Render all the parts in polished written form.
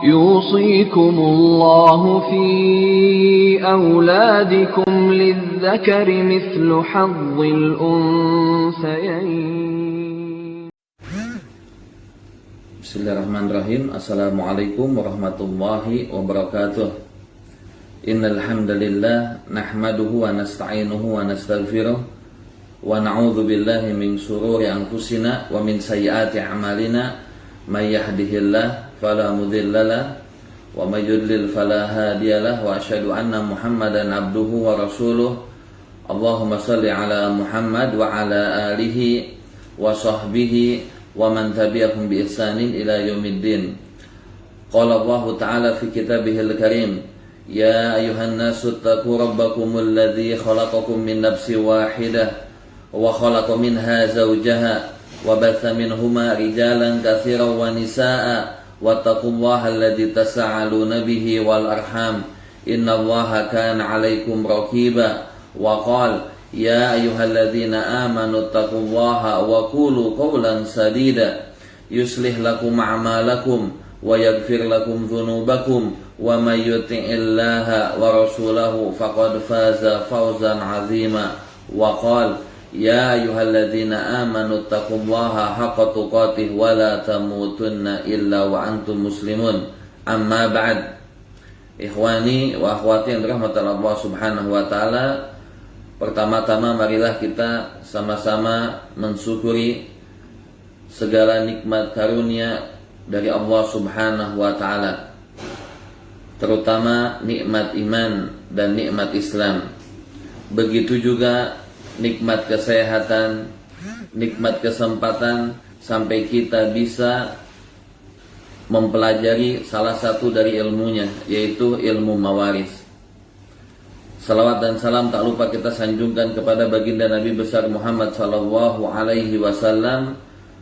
يوصيكم الله في أولادكم للذكر مثل حظ الأنثيين. Bismillahirrahmanirrahim. Assalamualaikum warahmatullahi wabarakatuh. Innal hamdalillah nahmaduhu wa nasta'inuhu wa nastaghfiruh wa na'udzu billahi min shururi anfusina wa min sayyiati a'malina may yahdihillahu fala mudhillalah wa may yudlil fala hadiyalah wa asyhadu anna Muhammadan abduhu wa rasuluh. Allahumma shalli ala Muhammad wa ala alihi wa sahbihi wa man tabi'ahum bi ihsanin ila yaumiddin. Qala Allah ta'ala fi kitabihil karim, ya ayuhan nasu taqu rabbakumul ladzi khalaqakum min nafsin wahidah wa khalaqa minha zawjaha wa batha minhuma rijalan katsiran wa nisaa'a wattaqullaha alladzi tasaaluna bihi wal arham innallaha kana 'alaikum raqiba wa qala ya ayyuhalladzina amanu taqullaha wa qulu qawlan sadida yuslih lakum a'malakum wa yaghfir lakum dhunubakum wa may yuti'illaha wa rasulahu faqad faza fawzan 'azima wa qala ya ayyuhalladzina amanu taqullaha haqqa tuqatih wa la tamutunna illa wa antum muslimun. Amma ba'd. Ikhwani wa akhwati yang dirahmati Allah Subhanahu wa taala, pertama-tama marilah kita sama-sama mensyukuri segala nikmat karunia dari Allah Subhanahu wa taala, terutama nikmat iman dan nikmat Islam. Begitu juga nikmat kesehatan, nikmat kesempatan sampai kita bisa mempelajari salah satu dari ilmunya, yaitu ilmu mawaris. Salawat dan salam tak lupa kita sanjungkan kepada baginda Nabi besar Muhammad sallallahu alaihi wasallam.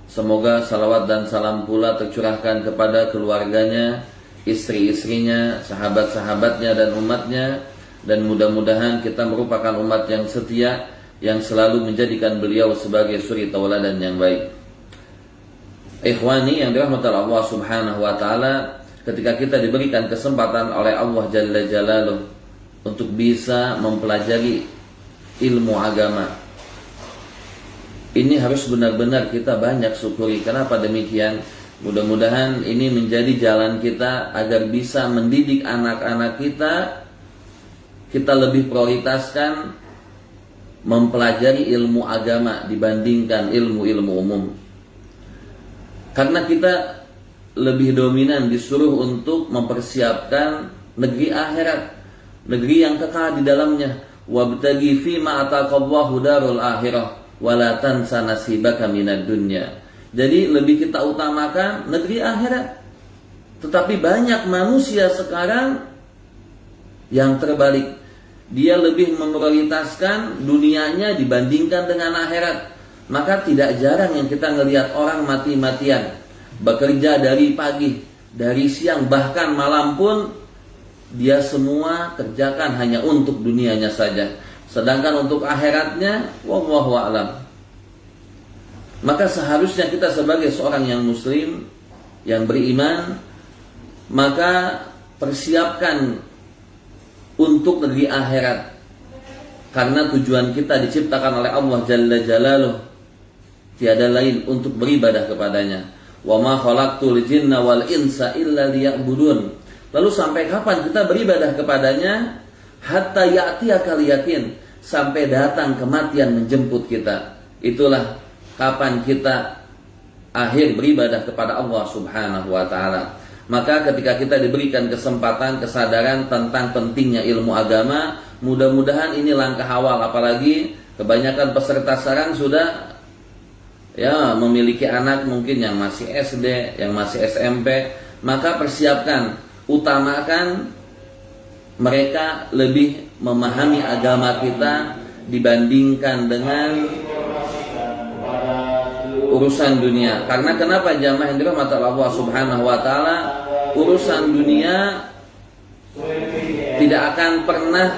Semoga salawat dan salam pula tercurahkan kepada keluarganya, istri-istrinya, sahabat-sahabatnya dan umatnya. Dan mudah-mudahan kita merupakan umat yang setia, yang selalu menjadikan beliau sebagai suri tauladan yang baik. Ikhwani yang dirahmati Allah Subhanahu wa taala, ketika kita diberikan kesempatan oleh Allah Jalla Jalaluh untuk bisa mempelajari ilmu agama, ini harus benar-benar kita banyak syukuri. Kenapa demikian? Mudah-mudahan ini menjadi jalan kita agar bisa mendidik anak-anak kita lebih prioritaskan mempelajari ilmu agama dibandingkan ilmu-ilmu umum. Karena kita lebih dominan disuruh untuk mempersiapkan negeri akhirat, negeri yang kekal di dalamnya. Wabtaghi fima ataqallahu darul akhirah wala tansa nasibaka minad dunya. Jadi lebih kita utamakan negeri akhirat. Tetapi banyak manusia sekarang yang terbalik. Dia lebih memprioritaskan dunianya dibandingkan dengan akhirat. Maka tidak jarang yang kita ngelihat orang mati-matian bekerja dari pagi, dari siang, bahkan malam pun dia semua kerjakan hanya untuk dunianya saja. Sedangkan untuk akhiratnya wallahu a'lam. Maka seharusnya kita sebagai seorang yang muslim, yang beriman, maka persiapkan untuk negeri akhirat. Karena tujuan kita diciptakan oleh Allah Jalla Jalaluh tiada lain untuk beribadah kepadanya. Wa ma khalaqtul jinna wal insa illa liya'budun. Lalu sampai kapan kita beribadah kepadanya? Hatta ya'tiyakal yakin, sampai datang kematian menjemput kita. Itulah kapan kita akhir beribadah kepada Allah Subhanahu wa taala. Maka ketika kita diberikan kesempatan, kesadaran tentang pentingnya ilmu agama, mudah-mudahan ini langkah awal. Apalagi kebanyakan peserta sekarang sudah memiliki anak mungkin yang masih SD, yang masih SMP. Maka persiapkan, utamakan mereka lebih memahami agama kita dibandingkan dengan urusan dunia. Karena kenapa jamaah yang dirahmati Allah Subhanahu wa taala, urusan dunia tidak akan pernah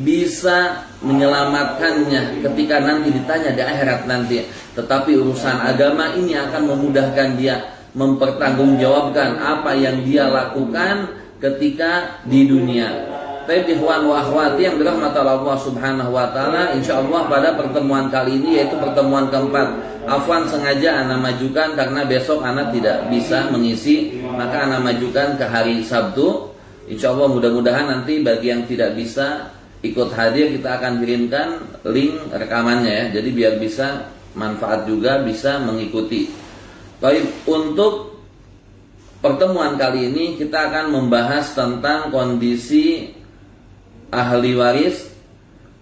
bisa menyelamatkannya ketika nanti ditanya di akhirat nanti. Tetapi urusan agama ini akan memudahkan dia. mempertanggungjawabkan apa yang dia lakukan ketika di dunia. Tapi ikhwan wa akhwati yang dirahmati Allah Subhanahu wa taala, insyaallah pada pertemuan kali ini yaitu pertemuan keempat. Afwan sengaja ana majukan karena besok ana tidak bisa mengisi, maka ana majukan ke hari Sabtu. Insyaallah mudah-mudahan nanti bagi yang tidak bisa ikut hadir kita akan kirimkan link rekamannya ya. Jadi biar bisa manfaat juga bisa mengikuti. Baik, untuk pertemuan kali ini kita akan membahas tentang kondisi ahli waris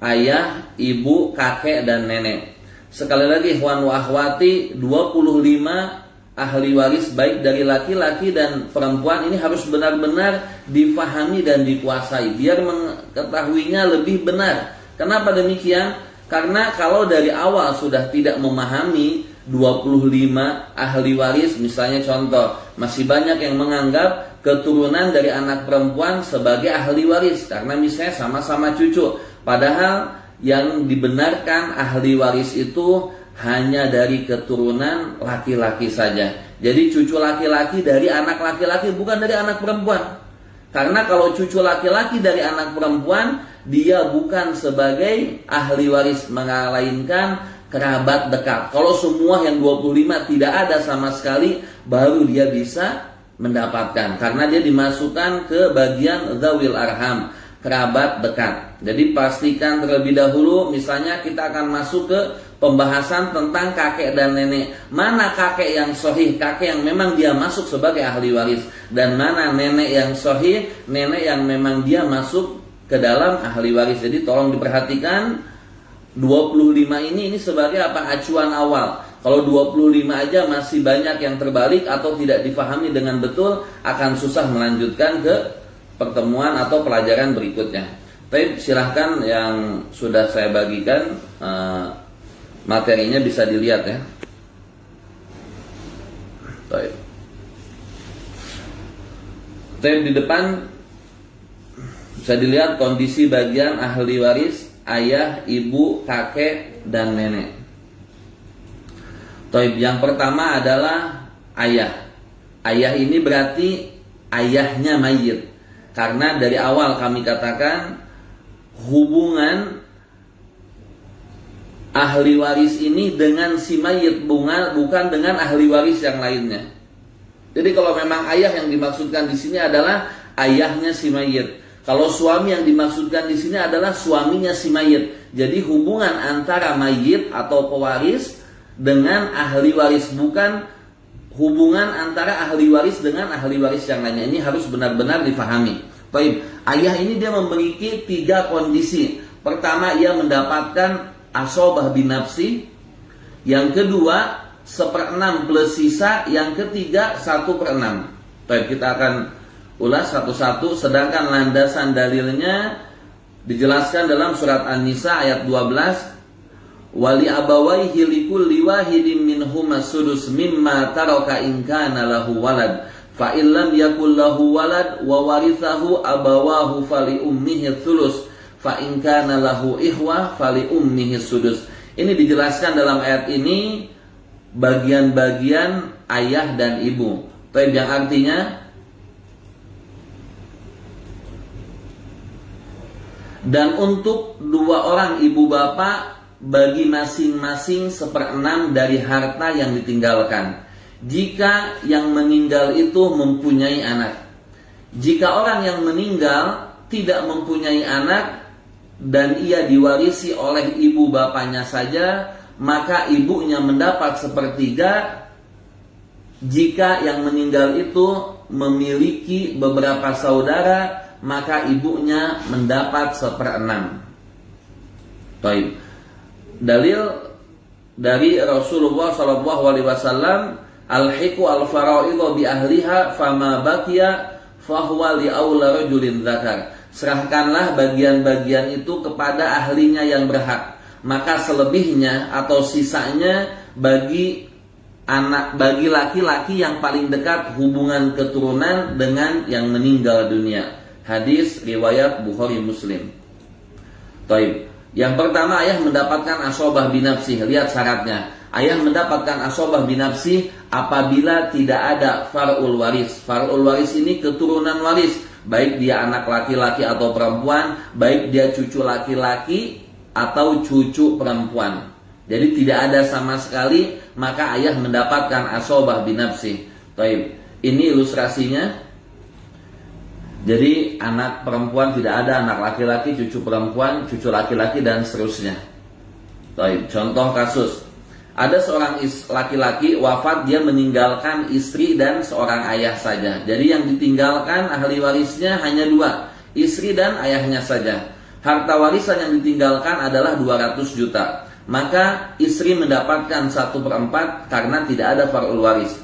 ayah, ibu, kakek, dan nenek. Sekali lagi ikhwan wa akhwati, 25 ahli waris baik dari laki-laki dan perempuan ini harus benar-benar difahami dan dikuasai biar mengetahuinya lebih benar. Kenapa demikian? Karena kalau dari awal sudah tidak memahami 25 ahli waris, misalnya contoh, masih banyak yang menganggap keturunan dari anak perempuan sebagai ahli waris karena misalnya sama-sama cucu. Padahal yang dibenarkan ahli waris itu hanya dari keturunan laki-laki saja. Jadi cucu laki-laki dari anak laki-laki, bukan dari anak perempuan. Karena kalau cucu laki-laki dari anak perempuan, dia bukan sebagai ahli waris, melainkan kerabat dekat. Kalau semua yang 25 tidak ada sama sekali, baru dia bisa mendapatkan, karena dia dimasukkan ke bagian dzawil arham, kerabat dekat. Jadi pastikan terlebih dahulu, misalnya kita akan masuk ke pembahasan tentang kakek dan nenek. Mana kakek yang sahih, kakek yang memang dia masuk sebagai ahli waris, dan mana nenek yang sahih, nenek yang memang dia masuk ke dalam ahli waris. Jadi tolong diperhatikan 25 ini sebagai apa? Acuan awal. Kalau 25 aja masih banyak yang terbalik atau tidak difahami dengan betul, akan susah melanjutkan ke pertemuan atau pelajaran berikutnya. Tapi silahkan yang sudah saya bagikan materinya bisa dilihat ya. Tapi di depan bisa dilihat kondisi bagian ahli waris ayah, ibu, kakek, dan nenek. Yang pertama adalah ayah. Ayah ini berarti ayahnya mayit. Karena dari awal kami katakan hubungan ahli waris ini dengan si mayit, bukan dengan ahli waris yang lainnya. Jadi kalau memang ayah yang dimaksudkan di sini adalah ayahnya si mayit. Kalau suami yang dimaksudkan di sini adalah suaminya si mayit. Jadi hubungan antara mayit atau pewaris dengan ahli waris, bukan hubungan antara ahli waris dengan ahli waris yang lainnya. Ini harus benar-benar difahami. Baik, ayah ini dia memiliki 3 kondisi. Pertama, ia mendapatkan asobah binafsi. Yang kedua, 1/6 plus sisa. Yang ketiga, 1/6. Baik, kita akan ulas satu-satu. Sedangkan landasan dalilnya dijelaskan dalam surat An-Nisa ayat 12. Wali abawaihi likulli wahidin minhuma sudus mimma taraka in kana lahu walad fa illam yakul lahu walad wa warithahu abawahu fali ummihi thulus fa in kana lahu ihwa fali ummihi sudus. Ini dijelaskan dalam ayat ini bagian-bagian ayah dan ibu. Tapi yang artinya dan untuk 2 orang ibu bapak bagi masing-masing 1/6 dari harta yang ditinggalkan. Jika yang meninggal itu mempunyai anak. Jika orang yang meninggal tidak mempunyai anak dan ia diwarisi oleh ibu bapaknya saja, maka ibunya mendapat 1/3. Jika yang meninggal itu memiliki beberapa saudara, maka ibunya mendapat 1/6. Baik. Dalil dari Rasulullah SAW, alhiqu al-fara'idhu bi ahliha fama baqiya fahuwa li aula rajulin dzakar. Serahkanlah bagian-bagian itu kepada ahlinya yang berhak, maka selebihnya atau sisanya bagi laki-laki yang paling dekat hubungan keturunan dengan yang meninggal dunia. Hadis riwayat Bukhari Muslim. Taib. Yang pertama, ayah mendapatkan asobah binafsih. Lihat syaratnya. Ayah mendapatkan asobah binafsi apabila tidak ada far'ul waris. Far'ul waris ini keturunan waris, baik dia anak laki-laki atau perempuan, baik dia cucu laki-laki atau cucu perempuan. Jadi tidak ada sama sekali, maka ayah mendapatkan asobah binafsi. Taib. Ini ilustrasinya. Jadi anak perempuan tidak ada, anak laki-laki, cucu perempuan, cucu laki-laki, dan seterusnya. Taib. Contoh kasus. Ada seorang laki-laki wafat, dia meninggalkan istri dan seorang ayah saja. Jadi yang ditinggalkan ahli warisnya hanya 2, istri dan ayahnya saja. Harta warisan yang ditinggalkan adalah 200 juta. Maka istri mendapatkan 1/4 karena tidak ada far'ul waris.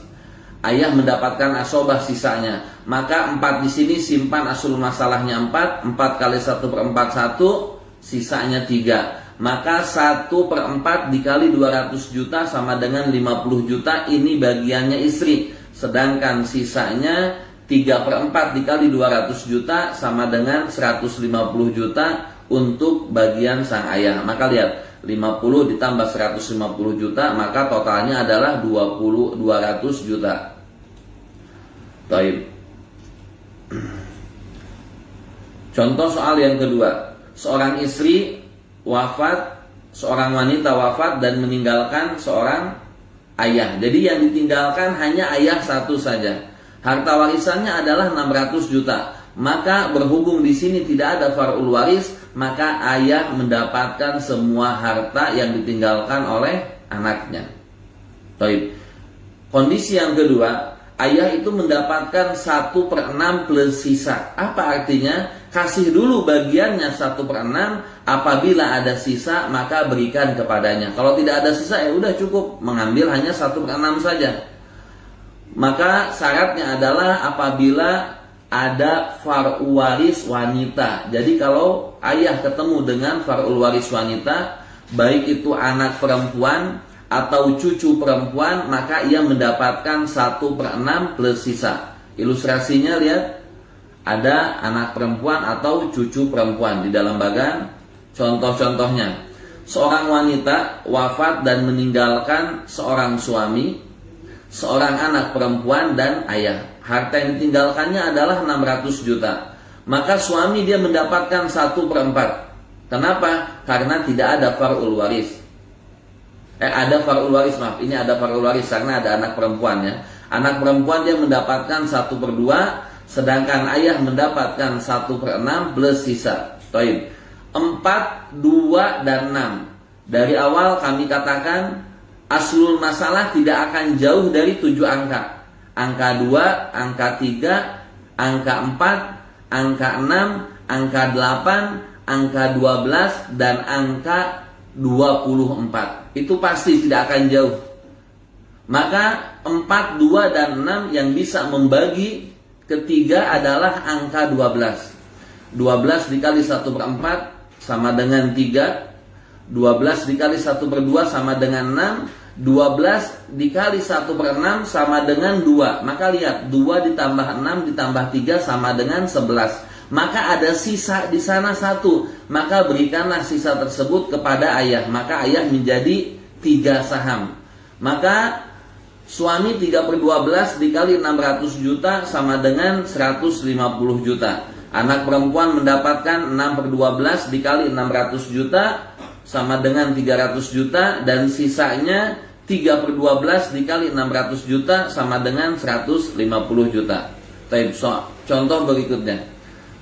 Ayah mendapatkan asobah sisanya. Maka 4 di sini simpan asul masalahnya 4 kali 1/4 1, sisanya 3. Maka 1/4 dikali 200 juta sama dengan 50 juta, ini bagiannya istri. Sedangkan sisanya 3/4 dikali 200 juta sama dengan 150 juta untuk bagian sang ayah. Maka lihat, 50 ditambah 150 juta, maka totalnya adalah 200 juta. Baik. Contoh soal yang kedua. Seorang istri wafat, seorang wanita wafat dan meninggalkan seorang ayah. Jadi yang ditinggalkan hanya ayah satu saja. Harta warisannya adalah 600 juta. Maka berhubung di sini tidak ada far'ul waris, maka ayah mendapatkan semua harta yang ditinggalkan oleh anaknya. Baik. Kondisi yang kedua, ayah itu mendapatkan 1/6 plus sisa. Apa artinya? Kasih dulu bagiannya 1/6, apabila ada sisa maka berikan kepadanya. Kalau tidak ada sisa ya udah cukup, mengambil hanya 1/6 saja. Maka syaratnya adalah apabila ada far'ul waris wanita. Jadi kalau ayah ketemu dengan far'ul waris wanita, baik itu anak perempuan atau cucu perempuan, maka ia mendapatkan 1/6 plus sisa. Ilustrasinya lihat, ada anak perempuan atau cucu perempuan di dalam bagan. Contoh-contohnya, seorang wanita wafat dan meninggalkan seorang suami, seorang anak perempuan, dan ayah. Harta yang ditinggalkannya adalah 600 juta. Maka suami dia mendapatkan 1/4. Kenapa? Karena tidak ada far'ul waris. Ada far'ul waris, maaf. Ini ada far'ul waris karena ada anak perempuan ya. Anak perempuan dia mendapatkan 1/2, sedangkan ayah mendapatkan 1/6 plus sisa. Baik. 4, 2, dan 6. Dari awal kami katakan aslul masalah tidak akan jauh dari 7 angka. Angka 2, angka 3, angka 4, angka 6, angka 8, angka 12, dan angka 24. Itu pasti tidak akan jauh. Maka 4, 2, dan 6 yang bisa membagi ketiga adalah angka 12. 12 dikali 1/4 sama dengan 3. 12 dikali 1/2 sama dengan 6. 12 dikali 1/6 sama dengan 2. Maka lihat, 2 ditambah 6 ditambah 3 sama dengan 11. Maka ada sisa di sana 1. Maka berikanlah sisa tersebut kepada ayah. Maka ayah menjadi 3 saham. Maka suami 3/12 dikali 600 juta sama dengan 150 juta. Anak perempuan mendapatkan 6/12 dikali 600 juta sama dengan 300 juta. Dan sisanya 3/12 dikali 600 juta sama dengan 150 juta. Contoh berikutnya.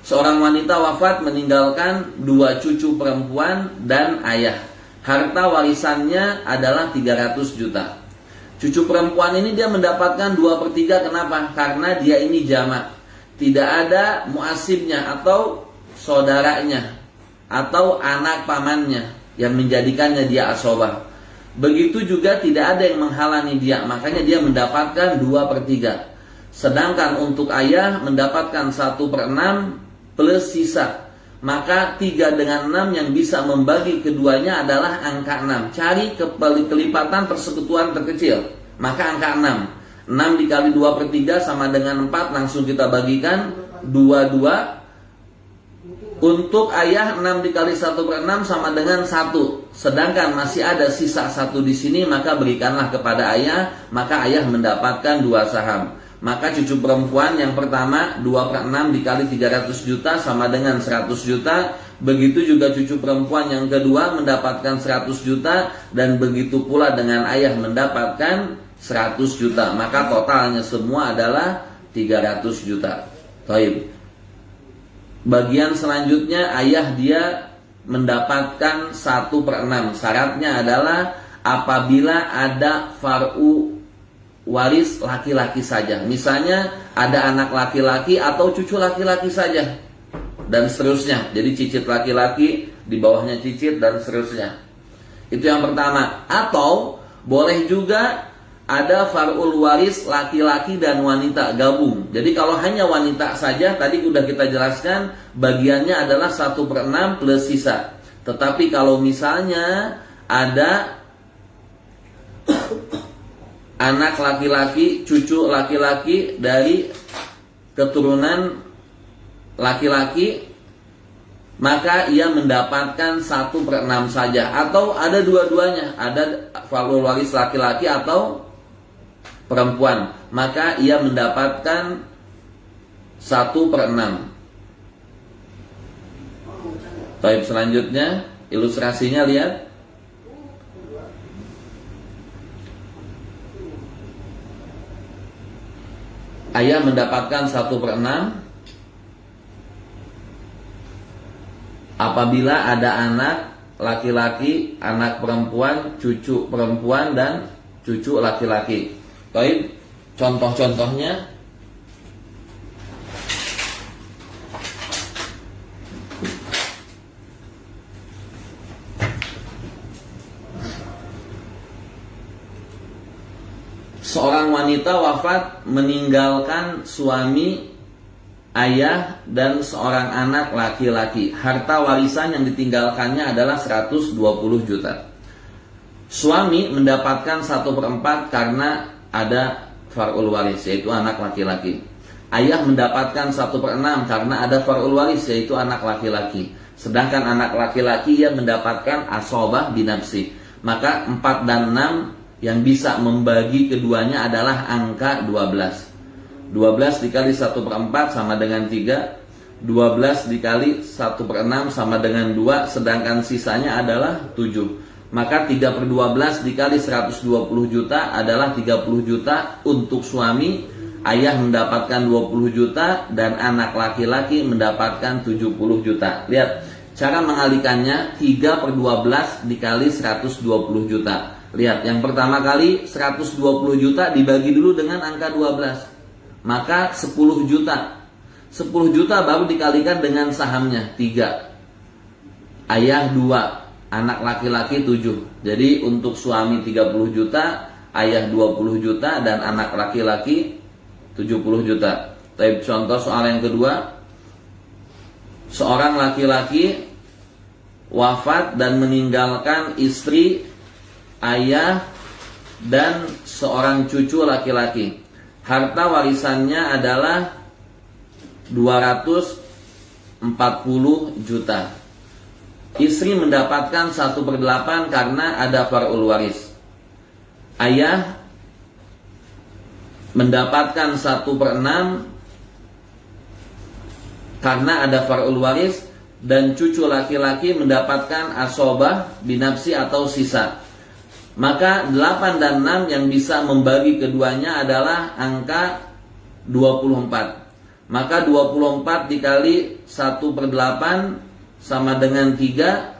Seorang wanita wafat meninggalkan 2 cucu perempuan dan ayah. Harta warisannya adalah 300 juta. Cucu perempuan ini dia mendapatkan 2/3. Kenapa? Karena dia ini jamak. Tidak ada muasibnya atau saudaranya atau anak pamannya yang menjadikannya dia asobah. Begitu juga tidak ada yang menghalangi dia, makanya dia mendapatkan 2/3. Sedangkan untuk ayah mendapatkan 1/6 plus sisa. Maka 3 dengan 6 yang bisa membagi keduanya adalah angka 6. Cari kelipatan persekutuan terkecil. Maka angka 6. 6 dikali 2/3 sama dengan 4. Langsung kita bagikan 22. Untuk ayah 6 dikali 1/6 sama dengan 1. sedangkan masih ada sisa 1 di sini, maka berikanlah kepada ayah, maka ayah mendapatkan 2 saham. Maka cucu perempuan yang pertama 2/6 dikali 300 juta sama dengan 100 juta. Begitu juga cucu perempuan yang kedua mendapatkan 100 juta, dan begitu pula dengan ayah mendapatkan 100 juta. Maka totalnya semua adalah 300 juta. Baik. Bagian selanjutnya ayah dia mendapatkan 1/6. Syaratnya adalah apabila ada far'u waris laki-laki saja. Misalnya ada anak laki-laki atau cucu laki-laki saja, dan seterusnya. Jadi cicit laki-laki, di bawahnya cicit, dan seterusnya. Itu yang pertama. Atau boleh juga ada far'ul waris laki-laki dan wanita gabung. Jadi kalau hanya wanita saja, tadi sudah kita jelaskan bagiannya adalah 1/6 plus sisa. Tetapi kalau misalnya ada anak laki-laki, cucu laki-laki dari keturunan laki-laki, maka ia mendapatkan 1/6 saja. Atau ada dua-duanya, ada far'ul waris laki-laki atau perempuan, maka ia mendapatkan 1/6. Baik, selanjutnya ilustrasinya lihat. Ayah mendapatkan 1/6 apabila ada anak laki-laki, anak perempuan, cucu perempuan, dan cucu laki-laki. Baik, contoh-contohnya. Seorang wanita wafat meninggalkan suami, ayah, dan seorang anak laki-laki. Harta warisan yang ditinggalkannya adalah 120 juta. Suami mendapatkan 1/4 karena ada far'ul waris, yaitu anak laki-laki. Ayah mendapatkan 1/6 karena ada far'ul waris, yaitu anak laki-laki. Sedangkan anak laki-laki ia mendapatkan asobah binafsi. Maka 4 dan 6 yang bisa membagi keduanya adalah angka 12. 12 dikali 1/4 sama dengan 3. 12 dikali 1/6 sama dengan 2. Sedangkan sisanya adalah 7. Maka 3/12 dikali 120 juta adalah 30 juta untuk suami. Ayah mendapatkan 20 juta dan anak laki-laki mendapatkan 70 juta. Lihat cara mengalikannya. 3/12 dikali 120 juta. Lihat, yang pertama kali 120 juta dibagi dulu dengan angka 12. Maka 10 juta. 10 juta baru dikalikan dengan sahamnya 3. Ayah 2, anak laki-laki 7. Jadi untuk suami 30 juta, ayah 20 juta, dan anak laki-laki 70 juta. Tapi contoh soal yang kedua. Seorang laki-laki wafat dan meninggalkan istri, ayah, dan seorang cucu laki-laki. Harta warisannya adalah 240 juta. Istri mendapatkan 1/8 karena ada far'ul waris. Ayah mendapatkan 1/6 karena ada far'ul waris, dan cucu laki-laki mendapatkan asobah binafsi atau sisa. Maka 8 dan 6 yang bisa membagi keduanya adalah angka 24. Maka 24 dikali 1/8 sama dengan 3.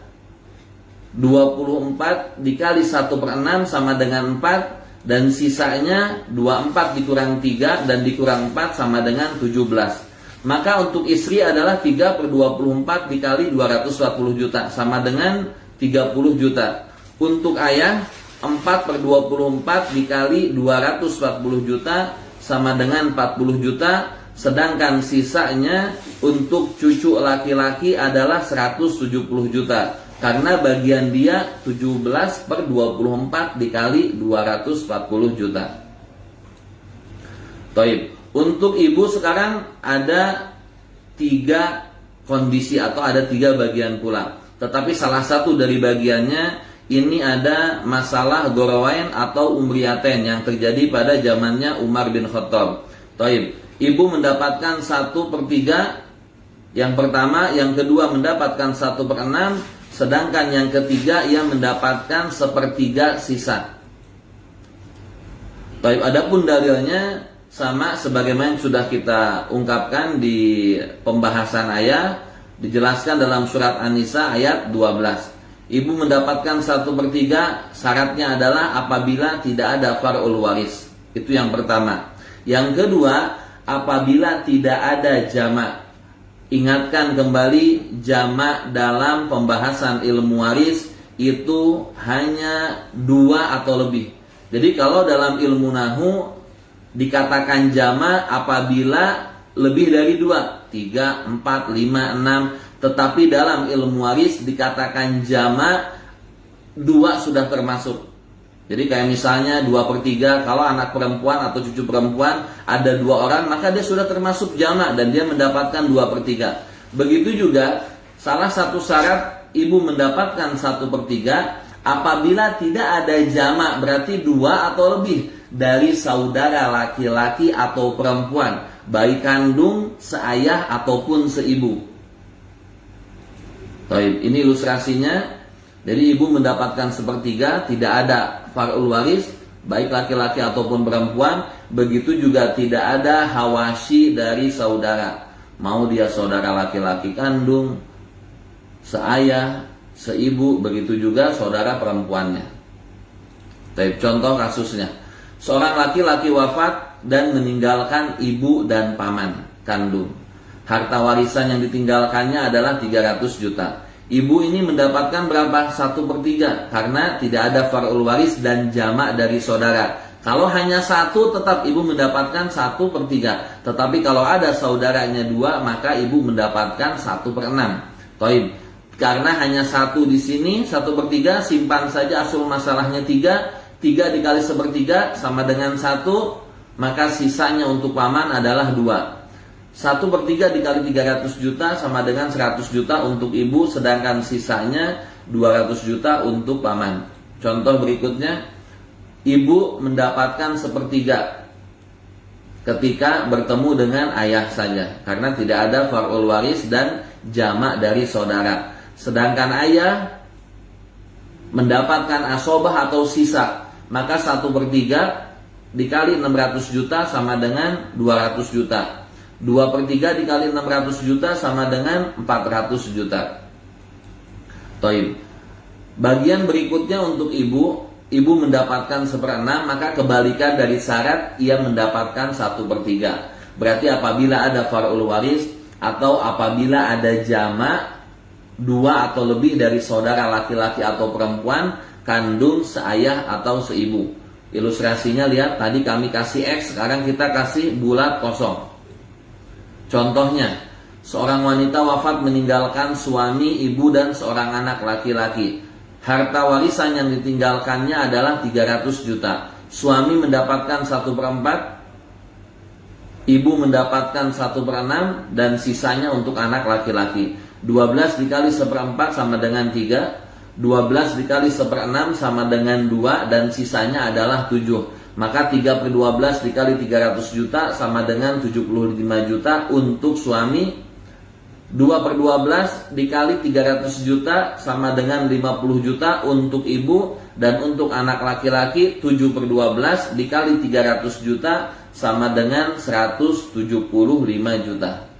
24 dikali 1/6 sama dengan 4. Dan sisanya 24 dikurang 3 dan dikurang 4 sama dengan 17. Maka untuk istri adalah 3/24 dikali 240 juta sama dengan 30 juta. Untuk ayah 4/24 dikali 240 juta sama dengan 40 juta. Sedangkan sisanya untuk cucu laki-laki adalah 170 juta. Karena bagian dia 17/24 dikali 240 juta. Taib. Untuk ibu sekarang ada 3 kondisi atau ada 3 bagian pula. Tetapi salah satu dari bagiannya ini ada masalah gorowain atau umriyaten yang terjadi pada zamannya Umar bin Khattab. Taib. Ibu mendapatkan 1/3 yang pertama, yang kedua mendapatkan 1/6, sedangkan yang ketiga ia mendapatkan 1/3 sisa. Taib. Adapun dalilnya sama sebagaimana yang sudah kita ungkapkan di pembahasan ayat, dijelaskan dalam surat An-Nisa ayat 12. Ibu mendapatkan 1/3, syaratnya adalah apabila tidak ada far'ul waris. Itu yang pertama. Yang kedua, apabila tidak ada jamak. Ingatkan kembali, jamak dalam pembahasan ilmu waris itu hanya 2 atau lebih. Jadi kalau dalam ilmu nahu dikatakan jamak apabila lebih dari 2, 3, 4, 5, 6. Tetapi dalam ilmu waris dikatakan jamak 2 sudah termasuk. Jadi kayak misalnya 2/3, kalau anak perempuan atau cucu perempuan ada 2 orang, maka dia sudah termasuk jamak dan dia mendapatkan 2/3. Begitu juga salah satu syarat ibu mendapatkan 1/3 apabila tidak ada jamak, berarti 2 atau lebih dari saudara laki-laki atau perempuan, baik kandung, seayah ataupun seibu. Baik, ini ilustrasinya. Jadi ibu mendapatkan 1/3, tidak ada far'ul waris, baik laki-laki ataupun perempuan. Begitu juga tidak ada hawashi dari saudara, mau dia saudara laki-laki kandung, seayah, seibu, begitu juga saudara perempuannya. Baik, contoh kasusnya. Seorang laki-laki wafat dan meninggalkan ibu dan paman kandung. Harta warisan yang ditinggalkannya adalah 300 juta. Ibu ini mendapatkan berapa? 1/3 karena tidak ada far'ul waris dan jamak dari saudara. Kalau hanya 1 tetap ibu mendapatkan 1/3. Tetapi kalau ada saudaranya 2 maka ibu mendapatkan 1/6. Taib. Karena hanya 1 di sini 1/3, simpan saja asal masalahnya 3. 3 dikali 1/3 sama dengan 1, maka sisanya untuk paman adalah 2. 1/3 dikali 300 juta sama dengan 100 juta untuk ibu, sedangkan sisanya 200 juta untuk paman. Contoh berikutnya, ibu mendapatkan 1/3 ketika bertemu dengan ayah saja, karena tidak ada far'ul waris dan jamak dari saudara. Sedangkan ayah mendapatkan asobah atau sisa, maka 1/3 dikali 600 juta sama dengan 200 juta. 2/3 dikali 600 juta sama dengan 400 juta. Taib. Bagian berikutnya untuk ibu mendapatkan 1/6, maka kebalikan dari syarat ia mendapatkan 1/3. Berarti apabila ada far'ul waris atau apabila ada jamak 2 atau lebih dari saudara laki-laki atau perempuan, kandung, seayah atau seibu. Ilustrasinya lihat, tadi kami kasih X, sekarang kita kasih bulat kosong. Contohnya, seorang wanita wafat meninggalkan suami, ibu, dan seorang anak laki-laki. Harta warisan yang ditinggalkannya adalah 300 juta. Suami mendapatkan 1/4, ibu mendapatkan 1/6, dan sisanya untuk anak laki-laki. 12 dikali 1/4 sama dengan 3. 12 dikali 1/6 sama dengan 2, dan sisanya adalah 7. Maka 3/12 dikali 300 juta sama dengan 75 juta untuk suami. 2/12 dikali 300 juta sama dengan 50 juta untuk ibu. Dan untuk anak laki-laki 7/12 dikali 300 juta sama dengan 175 juta.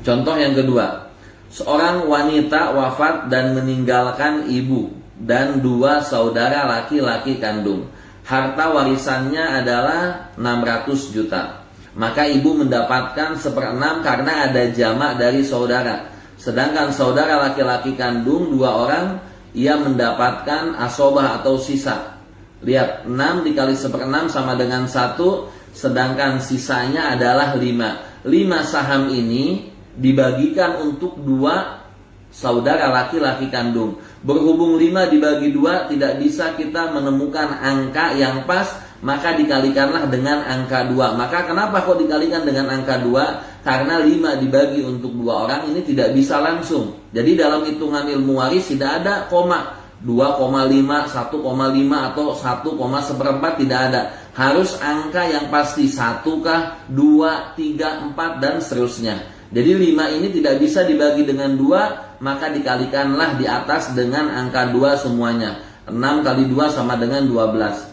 Contoh yang kedua, seorang wanita wafat dan meninggalkan ibu dan 2 saudara laki-laki kandung. Harta warisannya adalah 600 juta. Maka ibu mendapatkan 1/6 karena ada jamak dari saudara. Sedangkan saudara laki-laki kandung 2 orang, ia mendapatkan asobah atau sisa. Lihat, 6 dikali 1/6 sama dengan 1, sedangkan sisanya adalah 5. 5 saham ini dibagikan untuk 2 saudara laki-laki kandung. Berhubung 5 dibagi 2 tidak bisa kita menemukan angka yang pas, maka dikalikanlah dengan angka 2. Maka kenapa kok dikalikan dengan angka 2? Karena 5 dibagi untuk 2 orang ini tidak bisa langsung. Jadi dalam hitungan ilmu waris tidak ada koma. 2,5, 1,5 atau 1,1/4 tidak ada. Harus angka yang pasti, 1 kah, 2, 3, 4 dan seterusnya. Jadi 5 ini tidak bisa dibagi dengan 2, maka dikalikanlah di atas dengan angka 2 semuanya. 6 kali 2 sama dengan 12.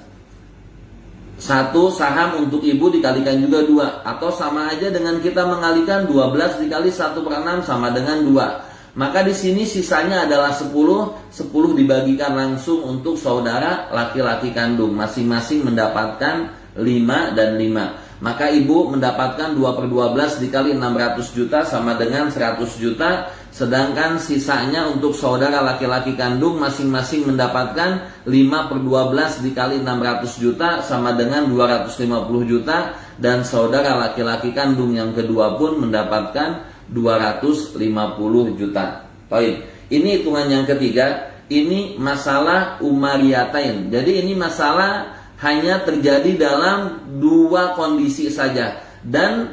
1 saham untuk ibu dikalikan juga 2, atau sama aja dengan kita mengalikan 12 dikali 1/6 sama dengan 2. Maka di sini sisanya adalah 10 dibagikan langsung untuk saudara laki-laki kandung, masing-masing mendapatkan 5 dan 5. Maka ibu mendapatkan 2/12 dikali 600 juta sama dengan 100 juta. Sedangkan sisanya untuk saudara laki-laki kandung masing-masing mendapatkan 5/12 dikali 600 juta sama dengan 250 juta. Dan saudara laki-laki kandung yang kedua pun mendapatkan 250 juta. Baik, ini hitungan yang ketiga. Ini masalah umariyatain. Jadi ini masalah hanya terjadi dalam 2 kondisi saja, dan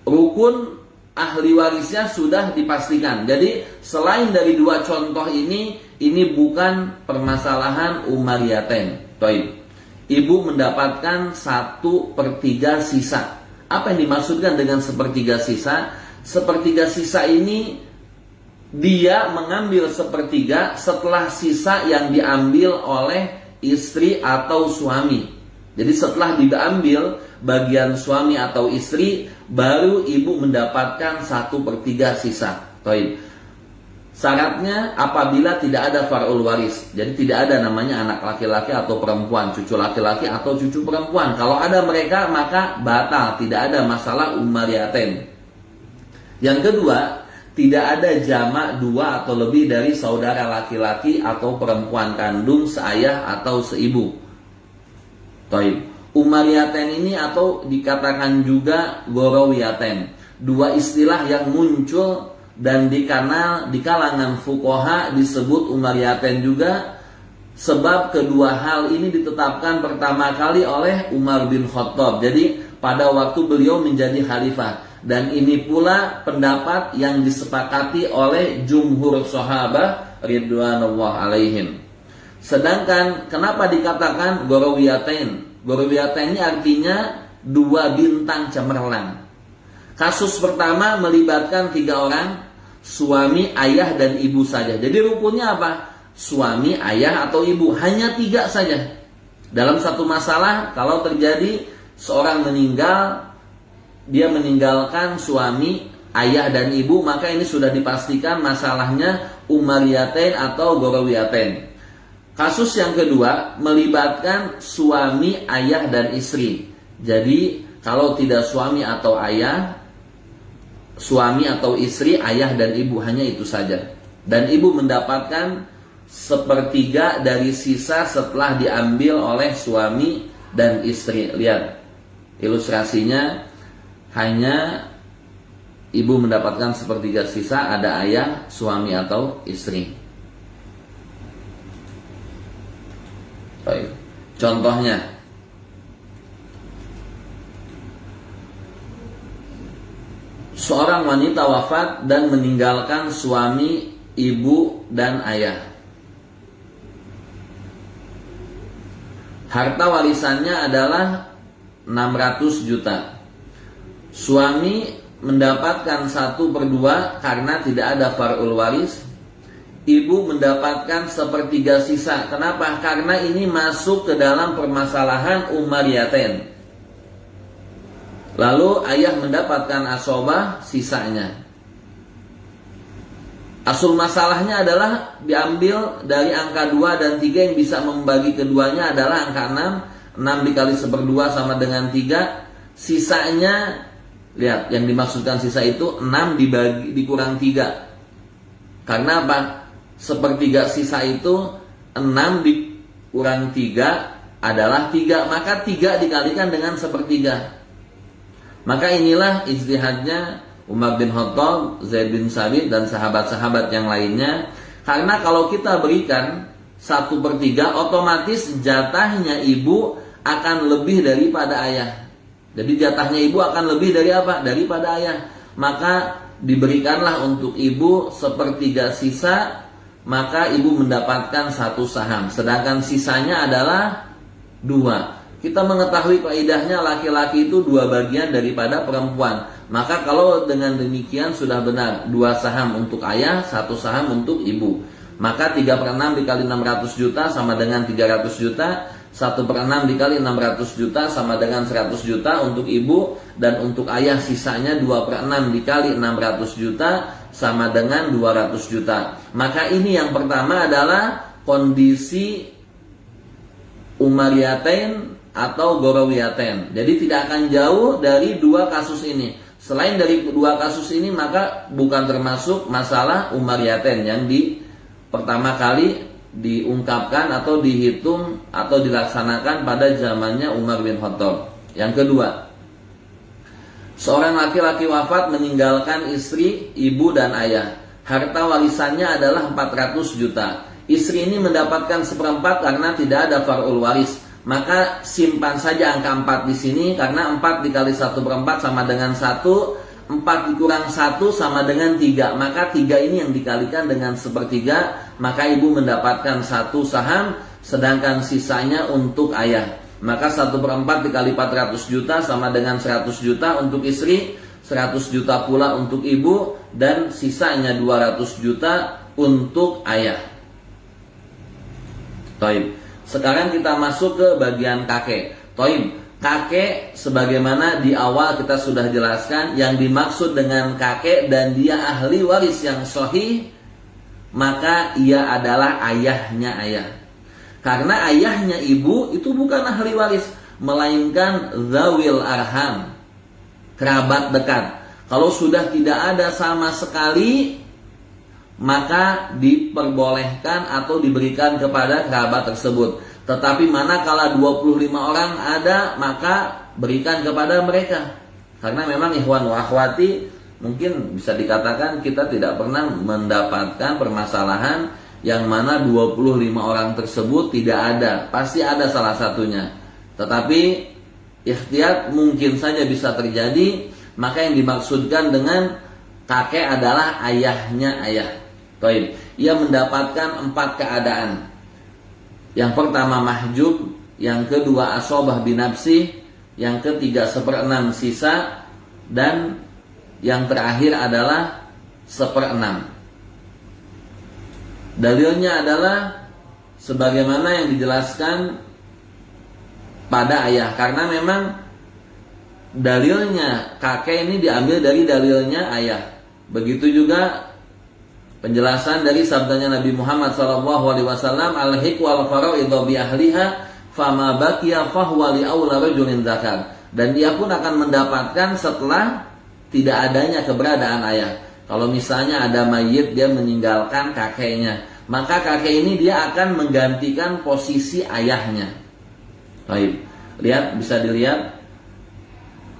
rukun ahli warisnya sudah dipastikan. Jadi selain dari 2 contoh ini bukan permasalahan umariyatain. Baik, ibu mendapatkan 1/3 sisa. Apa yang dimaksudkan dengan 1/3 sisa? 1/3 sisa ini dia mengambil 1/3 setelah sisa yang diambil oleh istri atau suami. Jadi setelah diambil bagian suami atau istri, baru ibu mendapatkan 1/3 sisa. Baik. Syaratnya apabila tidak ada far'ul waris. Jadi tidak ada namanya anak laki-laki atau perempuan, cucu laki-laki atau cucu perempuan. Kalau ada mereka maka batal, tidak ada masalah umariyatain. Yang kedua, tidak ada jamak 2 atau lebih dari saudara laki-laki atau perempuan kandung seayah atau seibu. Taib. Umariyatain ini atau dikatakan juga gorowiyatain. 2 istilah yang muncul dan di kalangan fuqaha disebut umariyatain juga, sebab kedua hal ini ditetapkan pertama kali oleh Umar bin Khattab. Jadi pada waktu beliau menjadi khalifah. Dan ini pula pendapat yang disepakati oleh jumhur sahabat ridwanullah alaihim. Sedangkan kenapa dikatakan gorowiyatain? Gorowiyatain ini artinya 2 bintang cemerlang. Kasus pertama melibatkan 3 orang, suami, ayah, dan ibu saja. Jadi rukunnya apa? Suami, ayah, atau ibu. Hanya 3 saja. Dalam satu masalah, kalau terjadi seorang meninggal, dia meninggalkan suami, ayah, dan ibu, maka ini sudah dipastikan masalahnya umariyatain atau gorowiyatain. Kasus yang kedua melibatkan suami, ayah, dan istri. Jadi kalau tidak suami atau ayah, suami atau istri, ayah, dan ibu, hanya itu saja. Dan ibu mendapatkan 1/3 dari sisa setelah diambil oleh suami dan istri. Lihat ilustrasinya. Hanya ibu mendapatkan 1/3 sisa, ada ayah, suami atau istri. Baik. Contohnya, seorang wanita wafat dan meninggalkan suami, ibu, dan ayah. Harta warisannya adalah 600 juta. Suami mendapatkan 1/2 karena tidak ada far'ul waris. Ibu mendapatkan 1/3 sisa. Kenapa? Karena ini masuk ke dalam permasalahan umariyatain. Lalu ayah mendapatkan asobah sisanya. Asul masalahnya adalah diambil dari angka 2 dan 3, yang bisa membagi keduanya adalah angka 6. 6 dikali 1/2 sama dengan 3. Sisanya, lihat, yang dimaksudkan sisa itu 6 dikurang 3. Karena apa? 1/3 sisa itu 6 dikurang 3 adalah 3. Maka 3 dikalikan dengan 1/3. Maka inilah ijtihadnya Umar bin Khattab, Zaid bin Sabit, dan sahabat-sahabat yang lainnya. Karena kalau kita berikan 1/3, otomatis jatahnya ibu akan lebih daripada ayah. Jadi jatahnya ibu akan lebih dari apa? Daripada ayah. Maka diberikanlah untuk ibu 1/3 sisa, maka ibu mendapatkan 1 saham. Sedangkan sisanya adalah 2. Kita mengetahui kaidahnya laki-laki itu 2 bagian daripada perempuan. Maka kalau dengan demikian sudah benar, 2 saham untuk ayah, 1 saham untuk ibu. Maka 3/6 dikali 600 juta sama dengan 300 juta. 1/6 dikali 600 juta sama dengan 100 juta untuk ibu. Dan untuk ayah sisanya 2/6 dikali 600 juta sama dengan 200 juta. Maka ini yang pertama adalah kondisi umariyatain atau gorowiyatain. Jadi tidak akan jauh dari 2 kasus ini. Selain dari 2 kasus ini, maka bukan termasuk masalah umariyatain yang pertama kali diungkapkan atau dihitung atau dilaksanakan pada zamannya Umar bin Khattab. Yang kedua, seorang laki-laki wafat meninggalkan istri, ibu dan ayah. Harta warisannya adalah 400 juta. Istri ini mendapatkan 1/4 karena tidak ada far'ul waris. Maka simpan saja angka 4 di sini, karena 4 dikali 1/4 sama dengan 1, 4 dikurang 1 sama dengan 3. Maka 3 ini yang dikalikan dengan 1/3, maka ibu mendapatkan 1 saham, sedangkan sisanya untuk ayah. Maka 1/4 dikali 400 juta sama dengan 100 juta untuk istri, 100 juta pula untuk ibu, dan sisanya 200 juta untuk ayah. Taib. Sekarang kita masuk ke bagian kakek. Taib. Kakek sebagaimana di awal kita sudah jelaskan, yang dimaksud dengan kakek dan dia ahli waris yang sahih, maka ia adalah ayahnya ayah. Karena ayahnya ibu itu bukan ahli waris, melainkan zawil arham, kerabat dekat. Kalau sudah tidak ada sama sekali, maka diperbolehkan atau diberikan kepada kerabat tersebut. Tetapi manakala 25 orang ada, maka berikan kepada mereka. Karena memang ikhwan wa akhwati, mungkin bisa dikatakan kita tidak pernah mendapatkan permasalahan yang mana 25 orang tersebut tidak ada. Pasti ada salah satunya. Tetapi ikhtiyat mungkin saja bisa terjadi. Maka yang dimaksudkan dengan kakek adalah ayahnya ayah. Baik, ia mendapatkan 4 keadaan. Yang pertama mahjub, yang kedua asobah binafsih, yang ketiga 1/6 sisa, dan yang terakhir adalah 1/6. Dalilnya adalah sebagaimana yang dijelaskan pada ayah, karena memang dalilnya kakek ini diambil dari dalilnya ayah. Begitu juga penjelasan dari sabdanya Nabi Muhammad SAW, al-hik wal fara'idhu bi ahliha fama baqiya fahuwa li aula rajulin zakar. Dan dia pun akan mendapatkan setelah tidak adanya keberadaan ayah. Kalau misalnya ada mayit, dia meninggalkan kakeknya, maka kakek ini dia akan menggantikan posisi ayahnya. Baik, lihat, bisa dilihat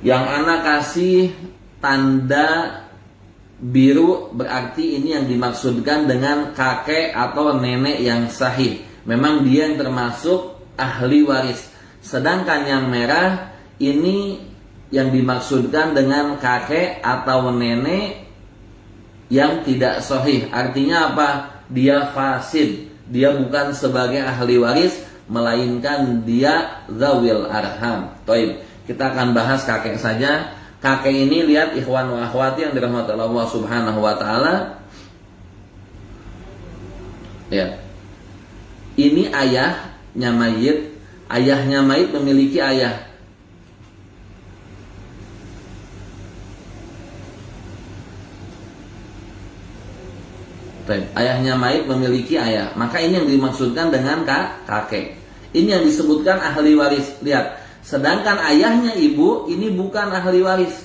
yang anak kasih tanda biru, berarti ini yang dimaksudkan dengan kakek atau nenek yang sahih. Memang dia yang termasuk ahli waris. Sedangkan yang merah ini yang dimaksudkan dengan kakek atau nenek yang tidak sahih. Artinya apa? Dia fasid. Dia bukan sebagai ahli waris, melainkan dia zawil arham. Taib. Kita akan bahas kakek saja. Kakek ini, lihat ikhwan wa akhwati yang dirahmati Allah Subhanahu wa taala. Lihat. Ini ayahnya mayit. Ayahnya mayit memiliki ayah. Ayahnya mayit memiliki ayah. Maka ini yang dimaksudkan dengan kakek. Ini yang disebutkan ahli waris. Lihat. Sedangkan ayahnya ibu ini bukan ahli waris.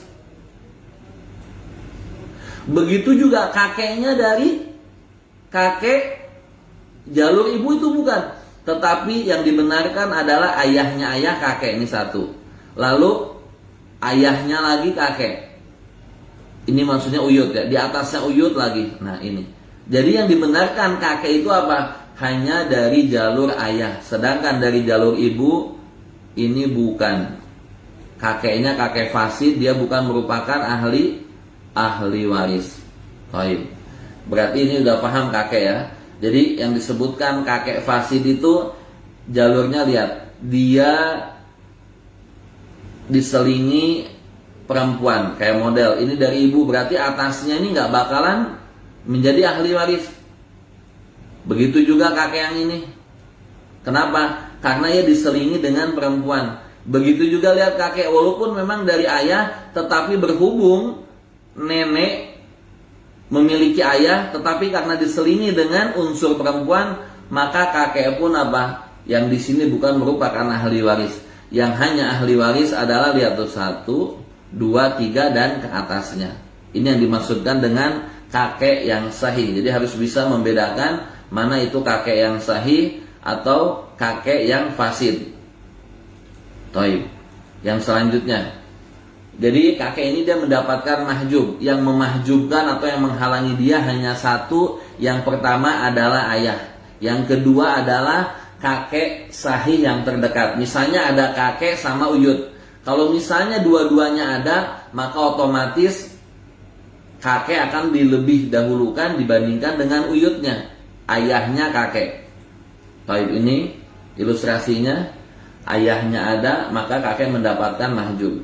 Begitu juga kakeknya dari kakek jalur ibu itu bukan. Tetapi yang dibenarkan adalah ayahnya ayah, kakek, ini satu. Lalu ayahnya lagi kakek. Ini maksudnya uyut ya, di atasnya uyut lagi. Nah ini. Jadi yang dibenarkan kakek itu apa? Hanya dari jalur ayah. Sedangkan dari jalur ibu ini bukan. Kakeknya kakek fasid, dia bukan merupakan ahli waris. Baik. Berarti ini udah paham kakek ya. Jadi yang disebutkan kakek fasid itu jalurnya, lihat, dia diselingi perempuan kayak model ini dari ibu, berarti atasnya ini nggak bakalan menjadi ahli waris. Begitu juga kakek yang ini. Kenapa? Karena ia diselingi dengan perempuan. Begitu juga lihat kakek, walaupun memang dari ayah, tetapi berhubung nenek memiliki ayah, tetapi karena diselingi dengan unsur perempuan, maka kakek pun apa? Yang di sini bukan merupakan ahli waris. Yang hanya ahli waris adalah, lihat tuh, 1, 2, 3 dan ke atasnya. Ini yang dimaksudkan dengan kakek yang sahih. Jadi harus bisa membedakan mana itu kakek yang sahih atau kakek yang fasid. Taib. Yang selanjutnya, jadi kakek ini dia mendapatkan mahjub. Yang memahjubkan atau yang menghalangi dia hanya satu. Yang pertama adalah ayah. Yang kedua adalah kakek sahih yang terdekat. Misalnya ada kakek sama uyut. Kalau misalnya dua-duanya ada, maka otomatis kakek akan dilebih dahulukan dibandingkan dengan uyutnya, ayahnya kakek. Taib, ini ilustrasinya, ayahnya ada, maka kakek mendapatkan mahjub.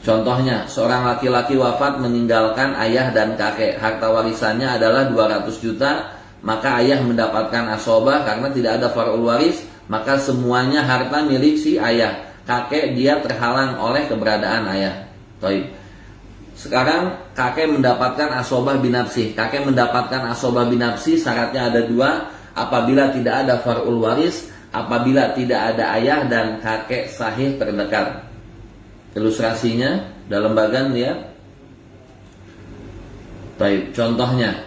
Contohnya, seorang laki-laki wafat meninggalkan ayah dan kakek. Harta warisannya adalah 200 juta, maka ayah mendapatkan asobah karena tidak ada far'ul waris, maka semuanya harta milik si ayah. Kakek dia terhalang oleh keberadaan ayah. Taib. Sekarang kakek mendapatkan asobah binafsi. Kakek mendapatkan asobah binafsi, syaratnya ada 2. Apabila tidak ada far'ul waris, apabila tidak ada ayah dan kakek sahih terdekat. Ilustrasinya dalam bagan lihat. Baik, contohnya,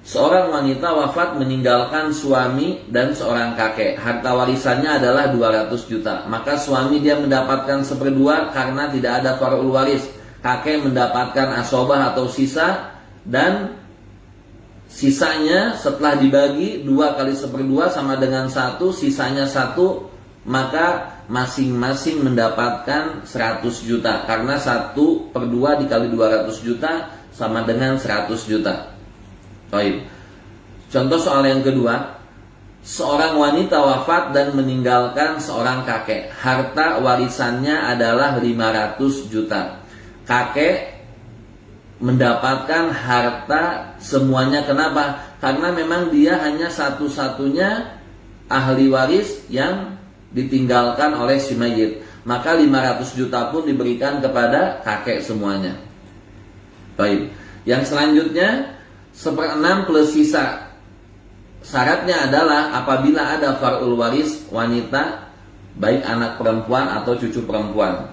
seorang wanita wafat meninggalkan suami dan seorang kakek. Harta warisannya adalah 200 juta. Maka suami dia mendapatkan 1/2 karena tidak ada far'ul waris. Kakek mendapatkan asobah atau sisa, dan sisanya setelah dibagi 2 kali 1/2 sama dengan 1, sisanya 1, maka masing-masing mendapatkan 100 juta. Karena 1/2 dikali 200 juta sama dengan 100 juta. Baik. Contoh soal yang kedua, seorang wanita wafat dan meninggalkan seorang kakek. Harta warisannya adalah 500 juta. Kakek mendapatkan harta semuanya. Kenapa? Karena memang dia hanya satu-satunya ahli waris yang ditinggalkan oleh si mayit. Maka 500 juta pun diberikan kepada kakek semuanya. Baik. Yang selanjutnya, 1/6 plus sisa. Syaratnya adalah apabila ada far'ul waris wanita, baik anak perempuan atau cucu perempuan.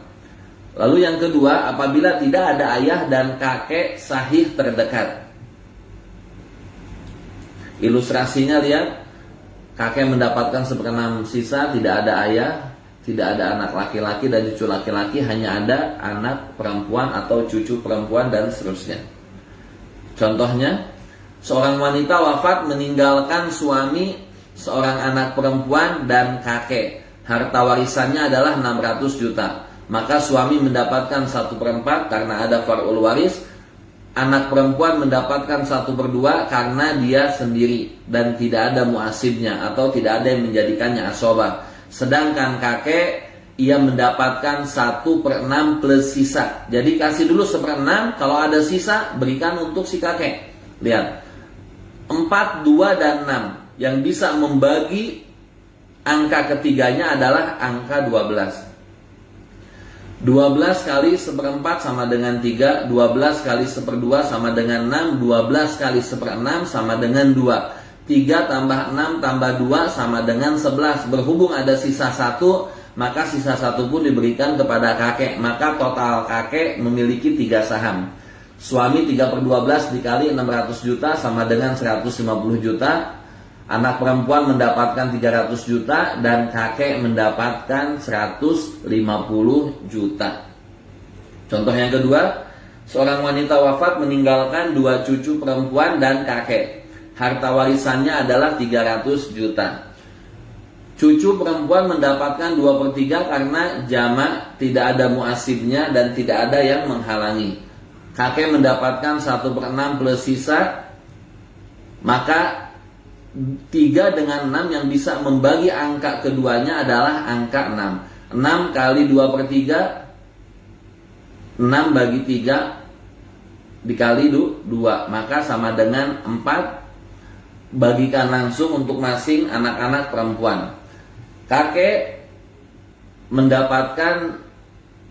Lalu yang kedua, apabila tidak ada ayah dan kakek sahih terdekat. Ilustrasinya lihat, kakek mendapatkan 1/6 sisa, tidak ada ayah, tidak ada anak laki-laki dan cucu laki-laki, hanya ada anak perempuan atau cucu perempuan dan seterusnya. Contohnya, seorang wanita wafat meninggalkan suami, seorang anak perempuan dan kakek. Harta warisannya adalah 600 juta. Maka suami mendapatkan 1/4 karena ada far'ul waris. Anak perempuan mendapatkan 1/2 karena dia sendiri dan tidak ada muasibnya atau tidak ada yang menjadikannya asobah. Sedangkan kakek, ia mendapatkan 1/6 plus sisa. Jadi kasih dulu 1/6, kalau ada sisa berikan untuk si kakek. Lihat, 4, 2, dan 6. Yang bisa membagi angka ketiganya adalah angka 12. 12 kali 1/4 sama dengan 3, 12 kali 1/2 sama dengan 6, 12 kali 1/6 sama dengan 2. 3 tambah 6 tambah 2 sama dengan 11. Berhubung ada sisa 1, maka sisa 1 pun diberikan kepada kakek. Maka total kakek memiliki 3 saham. Suami 3/12 dikali 600 juta sama dengan 150 juta. Anak perempuan mendapatkan 300 juta dan kakek mendapatkan 150 juta. Contoh yang kedua, seorang wanita wafat meninggalkan 2 cucu perempuan dan kakek. Harta warisannya adalah 300 juta. Cucu perempuan mendapatkan 2/3 karena jamak, tidak ada muasibnya dan tidak ada yang menghalangi. Kakek mendapatkan 1/6 plus sisa. Maka 3 dengan 6 yang bisa membagi angka keduanya adalah angka 6. 6 kali 2/3, 6 bagi 3 dikali 2, maka sama dengan 4. Bagikan langsung untuk masing anak-anak perempuan. Kakek mendapatkan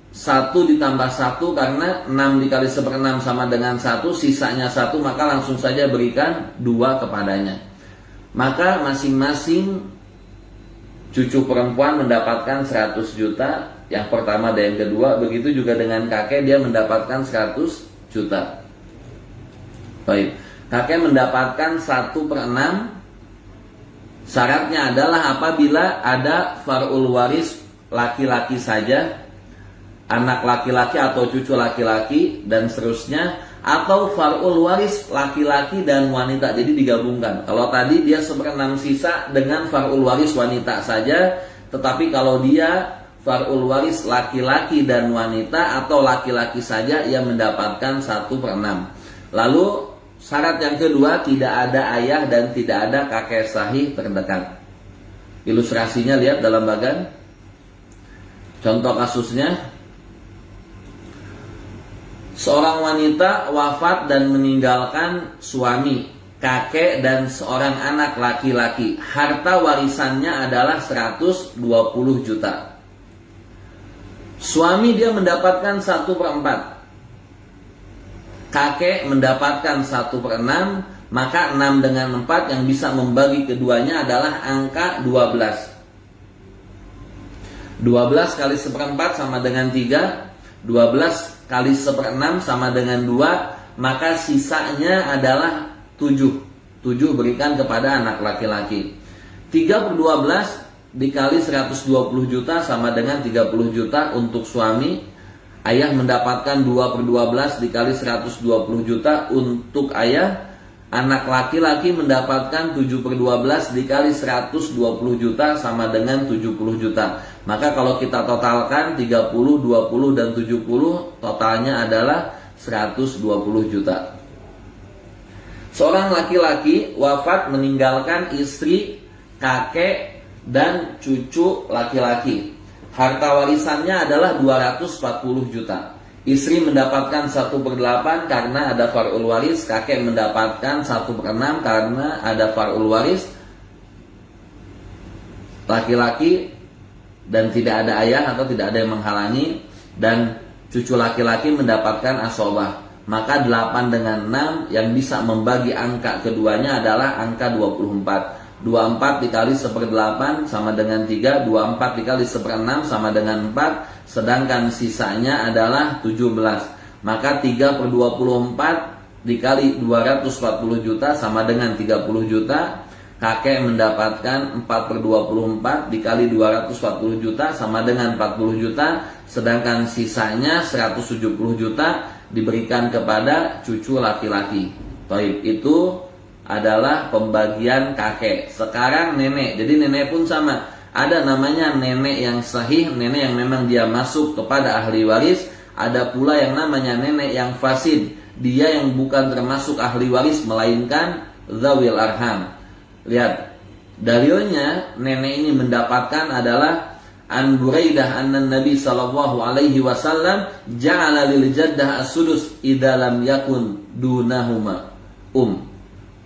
1 ditambah 1 karena 6 dikali 1/6 sama dengan 1, sisanya 1, maka langsung saja berikan 2 kepadanya. Maka masing-masing cucu perempuan mendapatkan 100 juta, yang pertama dan yang kedua. Begitu juga dengan kakek, dia mendapatkan 100 juta. Baik, kakek mendapatkan 1/6. Syaratnya adalah apabila ada far'ul waris laki-laki saja, anak laki-laki atau cucu laki-laki dan seterusnya, atau far'ul waris laki-laki dan wanita, jadi digabungkan. Kalau tadi dia 1/6 sisa dengan far'ul waris wanita saja, tetapi kalau dia far'ul waris laki-laki dan wanita atau laki-laki saja, ia mendapatkan 1/6. Lalu syarat yang kedua, tidak ada ayah dan tidak ada kakek sahih terdekat. Ilustrasinya lihat dalam bagan. Contoh kasusnya, seorang wanita wafat dan meninggalkan suami, kakek dan seorang anak laki-laki. Harta warisannya adalah 120 juta. Suami dia mendapatkan 1/4. Kakek mendapatkan 1/6, maka 6 dengan 4 yang bisa membagi keduanya adalah angka 12. 12 kali 1/4 sama dengan 3, 12 kali 1/6 sama dengan 2, maka sisanya adalah 7. 7 berikan kepada anak laki-laki. 3/12 dikali 120 juta sama dengan 30 juta untuk suami. Ayah mendapatkan 2/12 dikali 120 juta untuk ayah. Anak laki-laki mendapatkan 7/12 dikali 120 juta sama dengan 70 juta. Maka kalau kita totalkan 30, 20, dan 70, totalnya adalah 120 juta. Seorang laki-laki wafat meninggalkan istri, kakek, dan cucu laki-laki. Harta warisannya adalah 240 juta. Istri mendapatkan 1/8 karena ada far'ul waris, kakek mendapatkan 1/6 karena ada far'ul waris laki-laki dan tidak ada ayah atau tidak ada yang menghalangi, dan cucu laki-laki mendapatkan asobah. Maka 8 dengan 6 yang bisa membagi angka keduanya adalah angka 24. 24 dikali 1/8 sama dengan 3, 24 dikali 1/6 sama dengan 4, sedangkan sisanya adalah 17. Maka 3/24 dikali 240 juta sama dengan 30 juta. Kakek mendapatkan 4/24 dikali 240 juta sama dengan 40 juta, sedangkan sisanya 170 juta diberikan kepada cucu laki-laki. Baik, itu adalah pembagian kakek. Sekarang nenek. Jadi nenek pun sama. Ada namanya nenek yang sahih, nenek yang memang dia masuk kepada ahli waris. Ada pula yang namanya nenek yang fasid. Dia yang bukan termasuk ahli waris melainkan dzawil arham. Lihat, dalilnya nenek ini mendapatkan adalah an Buraidah anna Nabi sallallahu alaihi wasallam ja'ala lil jaddah as-sudus idza lam yakun dunahuma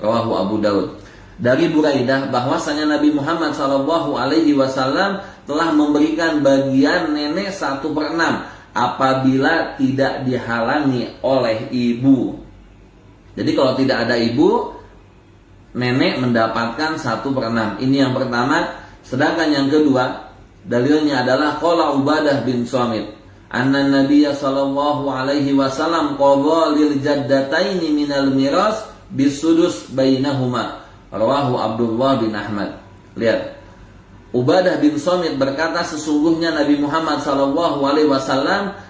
Rawahu Abu Daud. Dari Buraidah bahwasanya Nabi Muhammad SAW telah memberikan bagian nenek 1/6 apabila tidak dihalangi oleh ibu. Jadi kalau tidak ada ibu, nenek mendapatkan 1/6. Ini yang pertama. Sedangkan yang kedua, dalilnya adalah qala Ubadah bin Samit anna Nabiyya sallallahu alaihi wasallam qadha lil jaddataini minal miras bisudus bainahuma. Rawahu Abdullah bin Ahmad. Lihat, Ubadah bin Samit berkata, sesungguhnya Nabi Muhammad SAW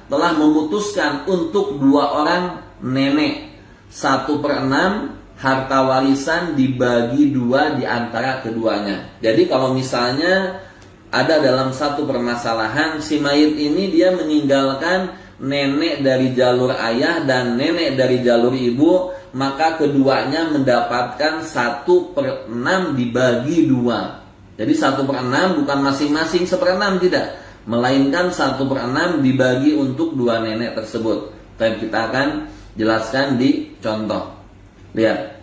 telah memutuskan untuk 2 orang nenek 1/6 harta warisan dibagi 2 di antara keduanya. Jadi kalau misalnya ada dalam satu permasalahan, si mayit ini dia meninggalkan nenek dari jalur ayah dan nenek dari jalur ibu, maka keduanya mendapatkan 1/6 dibagi 2. Jadi 1/6 bukan masing-masing 1/6, tidak, melainkan 1/6 dibagi untuk 2 nenek tersebut. Tapi kita akan jelaskan di contoh. Lihat.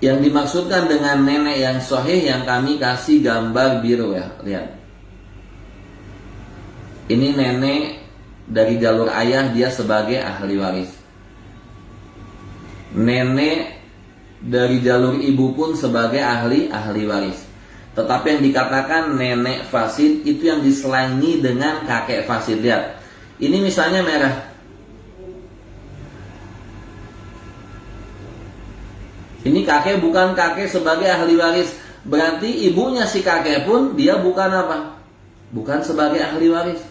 Yang dimaksudkan dengan nenek yang sahih yang kami kasih gambar biru ya. Lihat. Ini nenek dari jalur ayah, dia sebagai ahli waris. Nenek dari jalur ibu pun sebagai ahli waris. Tetapi yang dikatakan nenek fasid itu yang diselangi dengan kakek fasid. Lihat. Ini misalnya merah. Ini kakek bukan kakek sebagai ahli waris. Berarti ibunya si kakek pun dia bukan apa? Bukan sebagai ahli waris.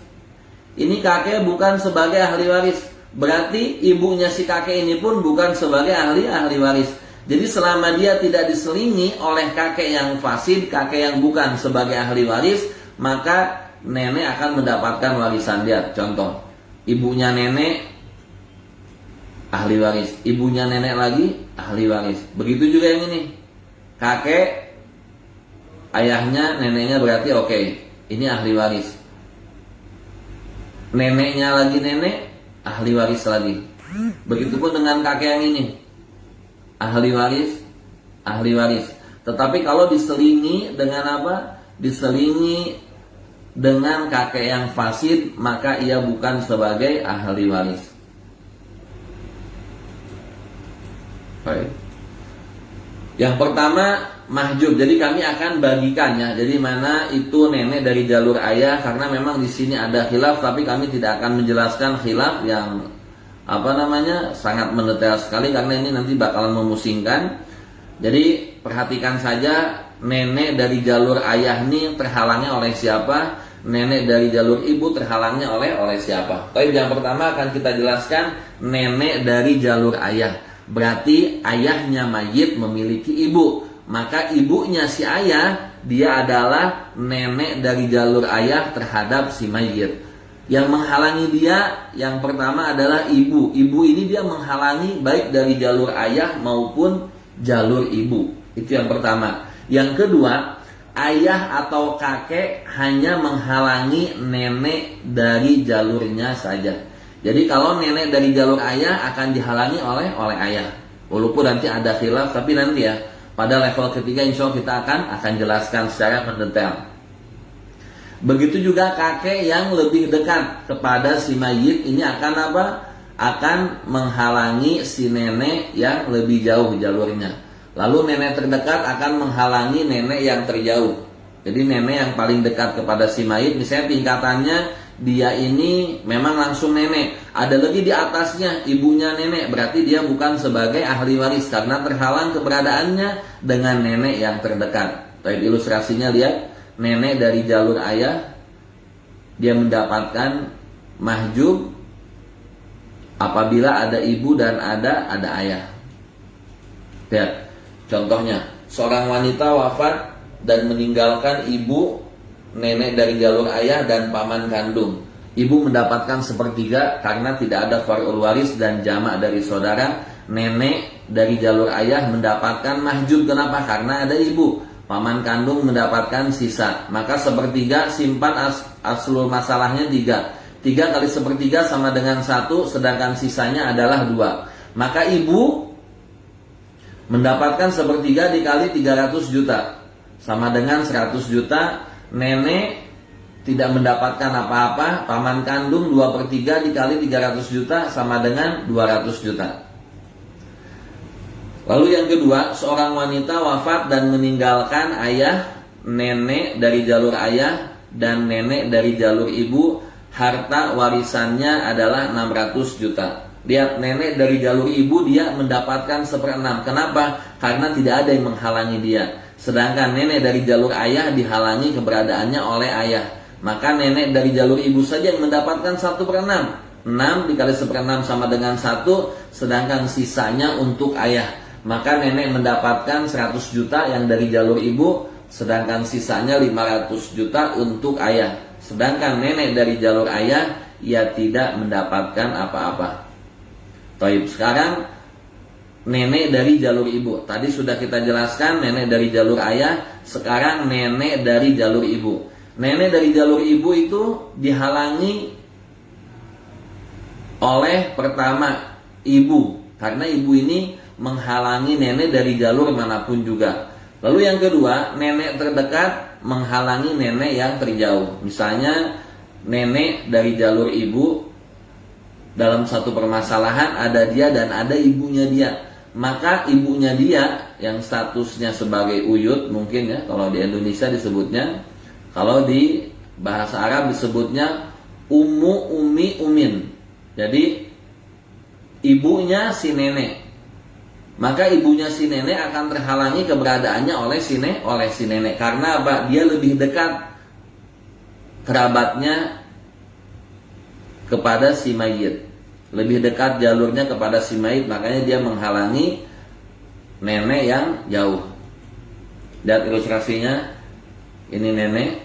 Ini kakek bukan sebagai ahli waris. Berarti ibunya si kakek ini pun bukan sebagai ahli waris. Jadi selama dia tidak diselingi oleh kakek yang fasid, kakek yang bukan sebagai ahli waris, maka nenek akan mendapatkan warisan. Lihat contoh. Ibunya nenek ahli waris, ibunya nenek lagi ahli waris. Begitu juga yang ini. Kakek, ayahnya, neneknya berarti oke. Ini ahli waris. Neneknya lagi nenek, ahli waris lagi. Begitupun dengan kakek yang ini. Ahli waris, ahli waris. Tetapi kalau diselingi dengan apa? Diselingi dengan kakek yang fasid, maka ia bukan sebagai ahli waris. Baik. Yang pertama mahjub. Jadi kami akan bagikannya. Jadi mana itu nenek dari jalur ayah, karena memang di sini ada khilaf, tapi kami tidak akan menjelaskan khilaf yang sangat mendetail sekali, karena ini nanti bakalan memusingkan. Jadi perhatikan saja, nenek dari jalur ayah ini terhalangnya oleh siapa, nenek dari jalur ibu terhalangnya oleh siapa. Tapi yang pertama akan kita jelaskan nenek dari jalur ayah. Berarti ayahnya mayit memiliki ibu, maka ibunya si ayah dia adalah nenek dari jalur ayah terhadap si mayit. Yang menghalangi dia yang pertama adalah ibu. Ibu ini dia menghalangi baik dari jalur ayah maupun jalur ibu. Itu yang pertama. Yang kedua, ayah atau kakek hanya menghalangi nenek dari jalurnya saja. Jadi kalau nenek dari jalur ayah akan dihalangi oleh ayah. Walaupun nanti ada khilaf, tapi nanti ya pada level ketiga insya Allah kita akan jelaskan secara mendetail. Begitu juga kakek yang lebih dekat kepada si mayit ini akan apa? Akan menghalangi si nenek yang lebih jauh jalurnya. Lalu nenek terdekat akan menghalangi nenek yang terjauh. Jadi nenek yang paling dekat kepada si mayit, misalnya tingkatannya dia ini memang langsung nenek, ada lagi di atasnya ibunya nenek, berarti dia bukan sebagai ahli waris karena terhalang keberadaannya dengan nenek yang terdekat. Tapi ilustrasinya lihat, nenek dari jalur ayah dia mendapatkan mahjub apabila ada ibu dan ada ayah. Lihat contohnya, seorang wanita wafat dan meninggalkan ibu, nenek dari jalur ayah dan paman kandung. Ibu mendapatkan 1/3 karena tidak ada far'ul waris dan jamak dari saudara. Nenek dari jalur ayah mendapatkan mahjub. Kenapa? Karena ada ibu. Paman kandung mendapatkan sisa. Maka 1/3 simpan aslul masalahnya 3. 3 kali 1/3 sama dengan 1, sedangkan sisanya adalah 2. Maka ibu mendapatkan 1/3 dikali 300 juta sama dengan 100 juta. Nenek tidak mendapatkan apa-apa. Paman kandung 2/3 dikali 300 juta sama dengan 200 juta. Lalu yang kedua, seorang wanita wafat dan meninggalkan ayah, nenek dari jalur ayah dan nenek dari jalur ibu. Harta warisannya adalah 600 juta. Lihat, nenek dari jalur ibu dia mendapatkan 1/6. Kenapa? Karena tidak ada yang menghalangi dia. Sedangkan nenek dari jalur ayah dihalangi keberadaannya oleh ayah. Maka nenek dari jalur ibu saja yang mendapatkan 1/6. 6 dikali 1/6 sama dengan 1, sedangkan sisanya untuk ayah. Maka nenek mendapatkan 100 juta yang dari jalur ibu, sedangkan sisanya 500 juta untuk ayah. Sedangkan nenek dari jalur ayah, ia tidak mendapatkan apa-apa. Taib, sekarang nenek dari jalur ibu. Tadi sudah kita jelaskan nenek dari jalur ayah, sekarang nenek dari jalur ibu. Nenek dari jalur ibu itu dihalangi oleh pertama ibu, karena ibu ini menghalangi nenek dari jalur manapun juga. Lalu yang kedua, nenek terdekat menghalangi nenek yang terjauh. Misalnya nenek dari jalur ibu dalam satu permasalahan ada dia dan ada ibunya dia. Maka ibunya dia yang statusnya sebagai uyut mungkin ya, kalau di Indonesia disebutnya, kalau di bahasa Arab disebutnya ummu, umi, umin. Jadi ibunya si nenek. Maka ibunya si nenek akan terhalangi keberadaannya oleh si nenek. Karena apa? Dia lebih dekat kerabatnya kepada si mayit. Lebih dekat jalurnya kepada si mayit, makanya dia menghalangi nenek yang jauh. Dan ilustrasinya, ini nenek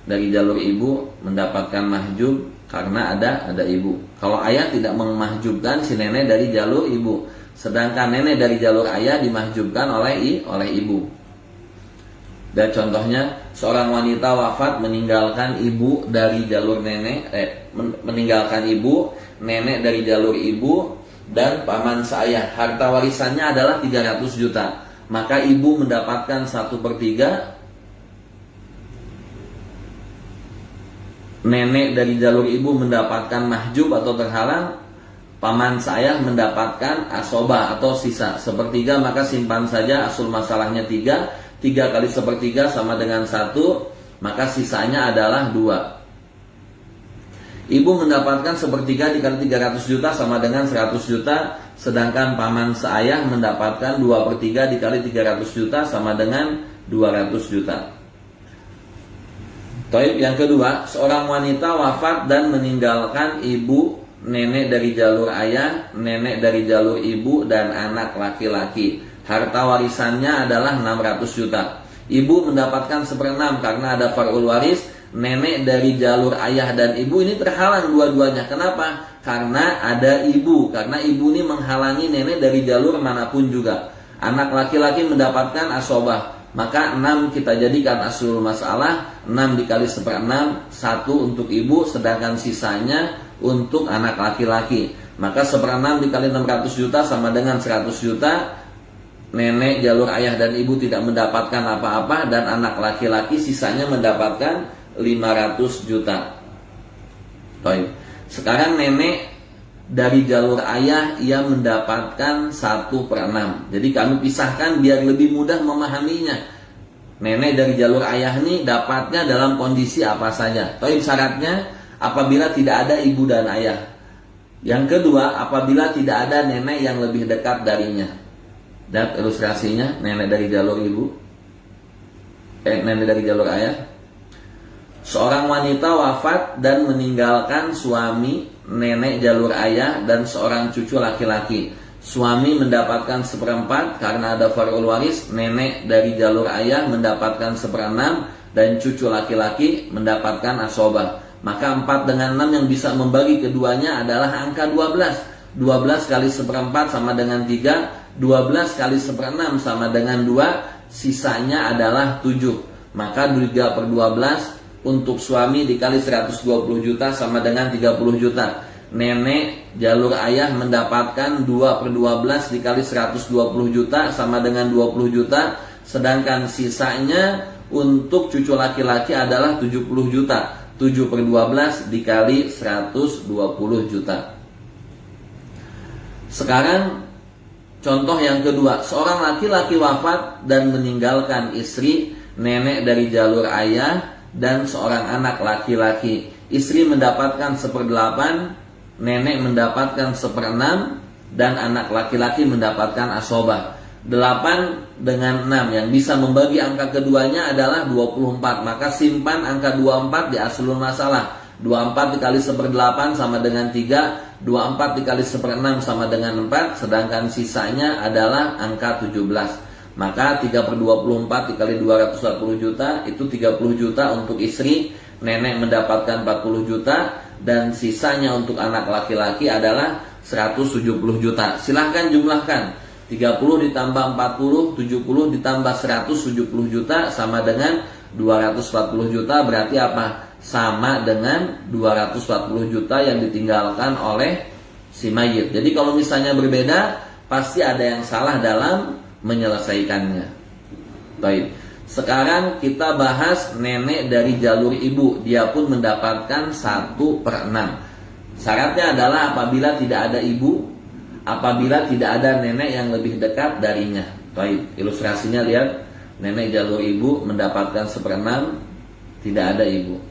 dari jalur ibu mendapatkan mahjub karena ada ibu. Kalau ayah tidak memahjubkan si nenek dari jalur ibu, sedangkan nenek dari jalur ayah dimahjubkan oleh ibu. Dan contohnya, seorang wanita wafat meninggalkan ibu dari jalur nenek, meninggalkan ibu, nenek dari jalur ibu, dan paman seayah. Harta warisannya adalah 300 juta. Maka ibu mendapatkan 1/3, nenek dari jalur ibu mendapatkan mahjub atau terhalang, paman seayah mendapatkan asobah atau sisa 1/3. Maka simpan saja, asul masalahnya 3 kali 1/3 sama dengan 1, maka sisanya adalah 2. Ibu mendapatkan 1/3 dikali 300 juta sama dengan 100 juta, sedangkan paman seayah mendapatkan 2/3 dikali 300 juta sama dengan 200 juta. Taib, yang kedua, seorang wanita wafat dan meninggalkan ibu, nenek dari jalur ayah, nenek dari jalur ibu, dan anak laki-laki. Harta warisannya adalah 600 juta. Ibu mendapatkan 1/6 karena ada far'ul waris. Nenek dari jalur ayah dan ibu ini terhalang dua-duanya. Kenapa? Karena ada ibu. Karena ibu ini menghalangi nenek dari jalur manapun juga. Anak laki-laki mendapatkan asobah. Maka 6 kita jadikan aslul masalah. 6 dikali 1/6, 1 untuk ibu, sedangkan sisanya untuk anak laki-laki. Maka 1/6 dikali 600 juta sama dengan 100 juta. Nenek jalur ayah dan ibu tidak mendapatkan apa-apa, dan anak laki-laki sisanya mendapatkan 500 juta. Baik. Sekarang nenek dari jalur ayah ia mendapatkan 1/6. Jadi kami pisahkan biar lebih mudah memahaminya. Nenek dari jalur ayah ini dapatnya dalam kondisi apa saja. Baik, syaratnya apabila tidak ada ibu dan ayah. Yang kedua, apabila tidak ada nenek yang lebih dekat darinya. Dan ilustrasinya, nenek dari jalur ibu, nenek dari jalur ayah. Seorang wanita wafat dan meninggalkan suami, nenek jalur ayah, dan seorang cucu laki-laki. Suami mendapatkan 1/4 karena ada far'ul waris. Nenek dari jalur ayah mendapatkan 1/6 dan cucu laki-laki mendapatkan asobah. Maka 4 dengan 6 yang bisa membagi keduanya adalah angka 12. 12 kali 1/4 sama dengan 3. 12 kali 1/6 sama dengan 2. Sisanya adalah 7. Maka 3/12 untuk suami dikali 120 juta sama dengan 30 juta. Nenek jalur ayah mendapatkan 2/12 dikali 120 juta sama dengan 20 juta. Sedangkan sisanya untuk cucu laki-laki adalah 70 juta. 7/12 dikali 120 juta. Sekarang contoh yang kedua. Seorang laki-laki wafat dan meninggalkan istri, nenek dari jalur ayah, dan seorang anak laki-laki. Istri mendapatkan 1/8, nenek mendapatkan 1/6, dan anak laki-laki mendapatkan asobah. 8 dengan 6 yang bisa membagi angka keduanya adalah 24. Maka simpan angka 24 di aslul masalah. 24 dikali 1/8 sama dengan 3. 24 dikali 1/6 sama dengan 4. Sedangkan sisanya adalah angka 17. Maka 3/24 dikali 240 juta itu 30 juta untuk istri, nenek mendapatkan 40 juta, dan sisanya untuk anak laki-laki adalah 170 juta. Silahkan jumlahkan, 30 ditambah 40, 70 ditambah 170 juta sama dengan 240 juta. Berarti apa? Sama dengan 240 juta yang ditinggalkan oleh si mayit. Jadi kalau misalnya berbeda, pasti ada yang salah dalam menyelesaikannya. Baik. Sekarang kita bahas nenek dari jalur ibu. Dia pun mendapatkan 1/6. Syaratnya adalah apabila tidak ada ibu, apabila tidak ada nenek yang lebih dekat darinya. Baik. Ilustrasinya lihat, nenek jalur ibu mendapatkan 1/6, tidak ada ibu.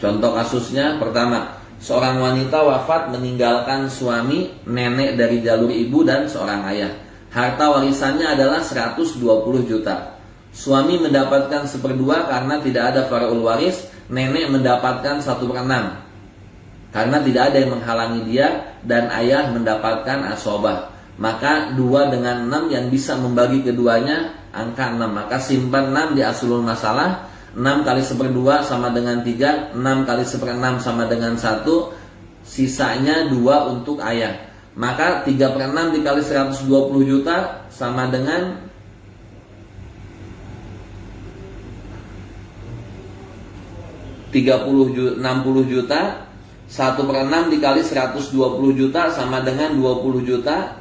Contoh kasusnya, pertama, seorang wanita wafat meninggalkan suami, nenek dari jalur ibu, dan seorang ayah. Harta warisannya adalah 120 juta. Suami mendapatkan 1/2 karena tidak ada faraul waris. Nenek mendapatkan 1/6 karena tidak ada yang menghalangi dia, dan ayah mendapatkan asobah. Maka 2 dengan 6 yang bisa membagi keduanya angka 6. Maka simpan 6 di aslul masalah. 6 kali 1/2 sama dengan 3. 6 kali 1/6 sama dengan 1. Sisanya 2 untuk ayah. Maka 3/6 dikali 120 juta sama dengan 60 juta. 1/6 dikali 120 juta sama dengan 20 juta.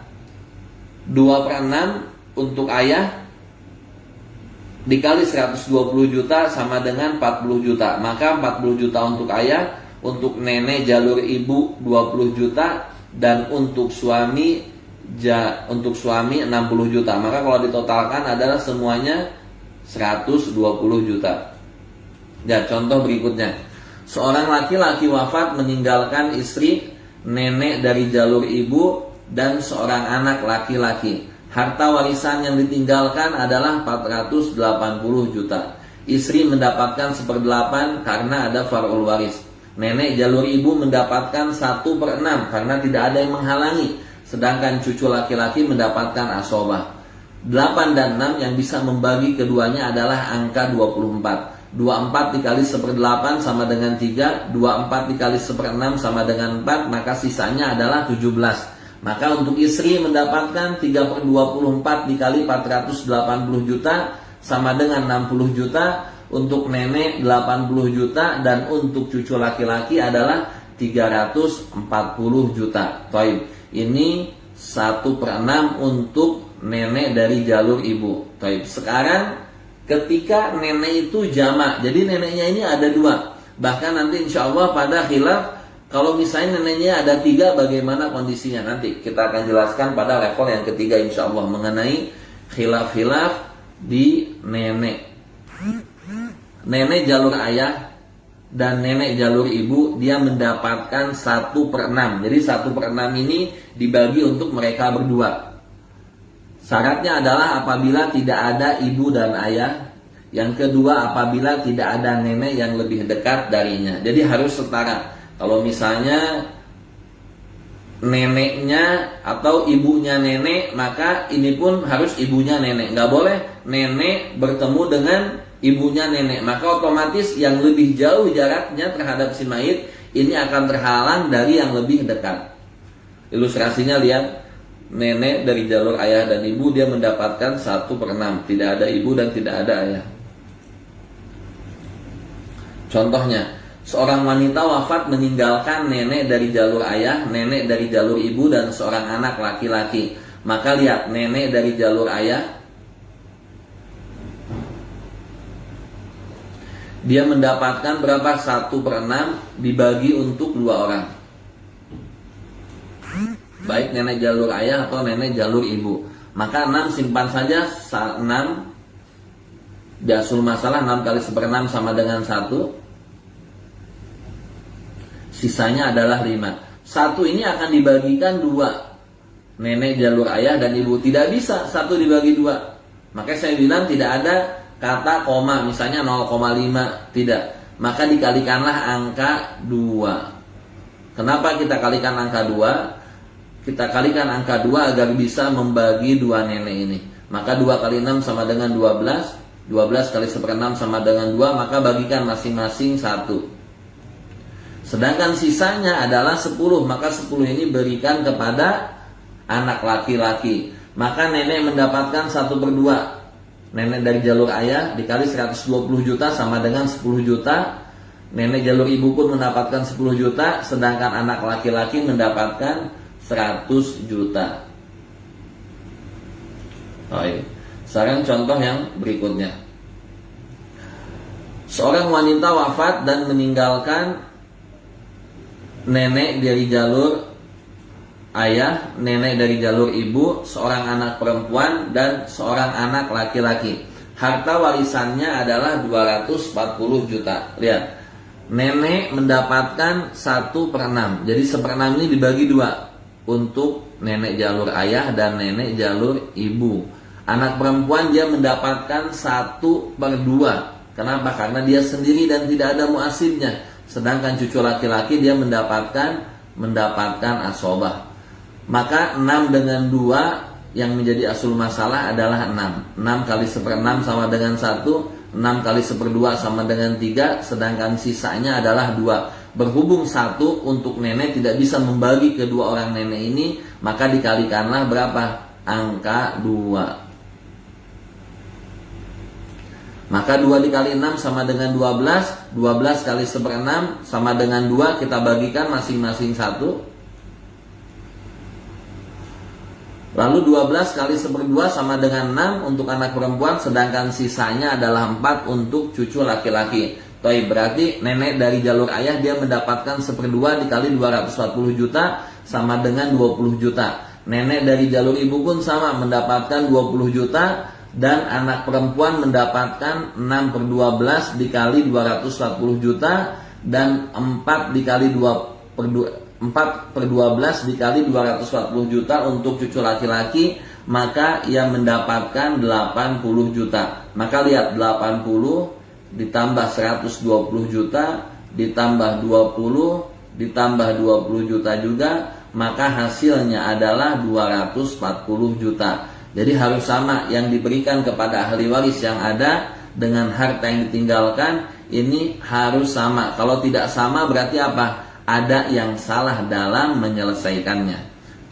2/6 untuk ayah dikali 120 juta sama dengan 40 juta. Maka 40 juta untuk ayah, untuk nenek jalur ibu 20 juta, dan untuk suami 60 juta. Maka kalau ditotalkan adalah semuanya 120 juta. Ya, contoh berikutnya. Seorang laki-laki wafat meninggalkan istri, nenek dari jalur ibu, dan seorang anak laki-laki. Harta warisan yang ditinggalkan adalah 480 juta. Istri mendapatkan 1/8 karena ada far'ul waris. Nenek jalur ibu mendapatkan 1/6 karena tidak ada yang menghalangi. Sedangkan cucu laki-laki mendapatkan asobah. 8 dan 6 yang bisa membagi keduanya adalah angka 24. 24 dikali 1/8 sama dengan 3. 24 dikali 1/6 sama dengan 4. Maka sisanya adalah 17. Maka untuk istri mendapatkan 3/24 dikali 480 juta sama dengan 60 juta. Untuk nenek 80 juta, dan untuk cucu laki-laki adalah 340 juta. Taib. Ini 1/6 untuk nenek dari jalur ibu. Taib. Sekarang ketika nenek itu jamak, jadi neneknya ini ada 2. Bahkan nanti insya Allah pada khilaf, kalau misalnya neneknya ada 3, bagaimana kondisinya? Nanti kita akan jelaskan pada level yang ketiga insya Allah mengenai khilaf-khilaf di nenek. Nenek jalur ayah dan nenek jalur ibu, dia mendapatkan 1/6. Jadi 1/6 ini dibagi untuk mereka berdua. Syaratnya adalah apabila tidak ada ibu dan ayah. Yang kedua, apabila tidak ada nenek yang lebih dekat darinya. Jadi harus setara. Kalau misalnya neneknya atau ibunya nenek, maka ini pun harus ibunya nenek. Nggak boleh nenek bertemu dengan ibunya nenek. Maka otomatis yang lebih jauh jaraknya terhadap si mayit ini akan terhalang dari yang lebih dekat. Ilustrasinya lihat, nenek dari jalur ayah dan ibu dia mendapatkan 1/6. Tidak ada ibu dan tidak ada ayah. Contohnya, seorang wanita wafat meninggalkan nenek dari jalur ayah, nenek dari jalur ibu, dan seorang anak laki-laki. Maka lihat, nenek dari jalur ayah dia mendapatkan berapa? 1/6 dibagi untuk 2 orang. Baik nenek jalur ayah atau nenek jalur ibu. Maka 6 simpan saja. 6 di asul masalah, 6 kali 1/6 sama dengan 1. Sisanya adalah 5. 1 ini akan dibagikan 2. Nenek jalur ayah dan ibu. Tidak bisa 1 dibagi 2. Makanya saya bilang tidak ada kata koma, misalnya 0,5, tidak. Maka dikalikanlah angka 2. Kenapa kita kalikan angka 2? Kita kalikan angka 2 agar bisa membagi 2 nenek ini. maka 2 kali 6 sama dengan 12. 12 kali 1/6 sama dengan 2, maka bagikan masing-masing 1. Sedangkan sisanya adalah 10, maka 10 ini berikan kepada anak laki-laki. Maka nenek mendapatkan 1/2. Nenek dari jalur ayah dikali 120 juta sama dengan 10 juta. Nenek jalur ibu pun mendapatkan 10 juta, sedangkan anak laki-laki mendapatkan 100 juta. Baik. Sekarang contoh yang berikutnya. Seorang wanita wafat dan meninggalkan nenek dari jalur ayah, nenek dari jalur ibu, seorang anak perempuan, dan seorang anak laki-laki. Harta warisannya adalah 240 juta. Lihat, nenek mendapatkan 1/6. Jadi 1/6 ini dibagi 2 untuk nenek jalur ayah dan nenek jalur ibu. Anak perempuan dia mendapatkan 1/2. Kenapa? Karena dia sendiri dan tidak ada muasibnya. Sedangkan cucu laki-laki dia mendapatkan asobah. Maka 6 dengan 2 yang menjadi asul masalah adalah 6. 6 kali 1/6 sama dengan 1. 6 kali 1/2 sama dengan 3. Sedangkan sisanya adalah 2. Berhubung 1 untuk nenek tidak bisa membagi kedua orang nenek ini, maka dikalikanlah berapa? Angka 2. Maka 2 dikali 6 sama dengan 12. 12 kali 1/6 sama dengan 2. Kita bagikan masing-masing 1. Lalu 12 kali 1/2 sama dengan 6 untuk anak perempuan, sedangkan sisanya adalah 4 untuk cucu laki-laki. Berarti nenek dari jalur ayah dia mendapatkan 1/2 dikali 240 juta sama dengan 20 juta. Nenek dari jalur ibu pun sama, mendapatkan 20 juta, dan anak perempuan mendapatkan 6/12 dikali 240 juta, dan 4 dikali 4/12 dikali 240 juta untuk cucu laki-laki, maka ia mendapatkan 80 juta. Maka lihat, 80 ditambah 120 juta ditambah 20 ditambah 20 juta juga, maka hasilnya adalah 240 juta. Jadi harus sama yang diberikan kepada ahli waris yang ada dengan harta yang ditinggalkan, ini harus sama. Kalau tidak sama berarti apa? Ada yang salah dalam menyelesaikannya.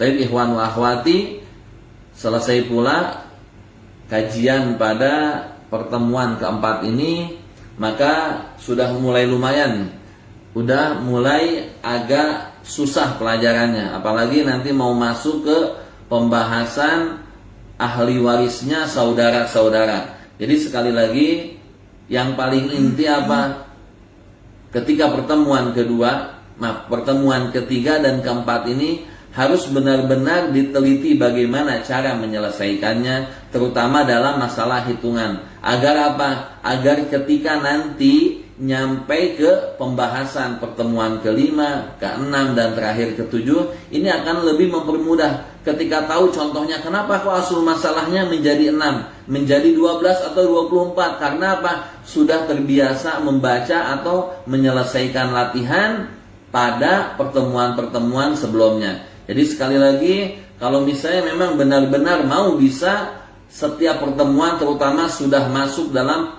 Tapi ikhwan wa akhwati, selesai pula kajian pada pertemuan keempat ini, maka sudah mulai lumayan, udah mulai agak susah pelajarannya. Apalagi nanti mau masuk ke pembahasan ahli warisnya saudara-saudara. Jadi sekali lagi, yang paling inti apa? Ketika pertemuan ketiga dan keempat ini harus benar-benar diteliti bagaimana cara menyelesaikannya, terutama dalam masalah hitungan. Agar apa? Agar ketika nanti nyampe ke pembahasan pertemuan kelima, keenam, dan terakhir ketujuh, ini akan lebih mempermudah. Ketika tahu contohnya, kenapa kok asul masalahnya menjadi 6, menjadi 12 atau 24? Karena apa? Sudah terbiasa membaca atau menyelesaikan latihan pada pertemuan-pertemuan sebelumnya. Jadi sekali lagi, kalau misalnya memang benar-benar mau bisa setiap pertemuan, terutama sudah masuk dalam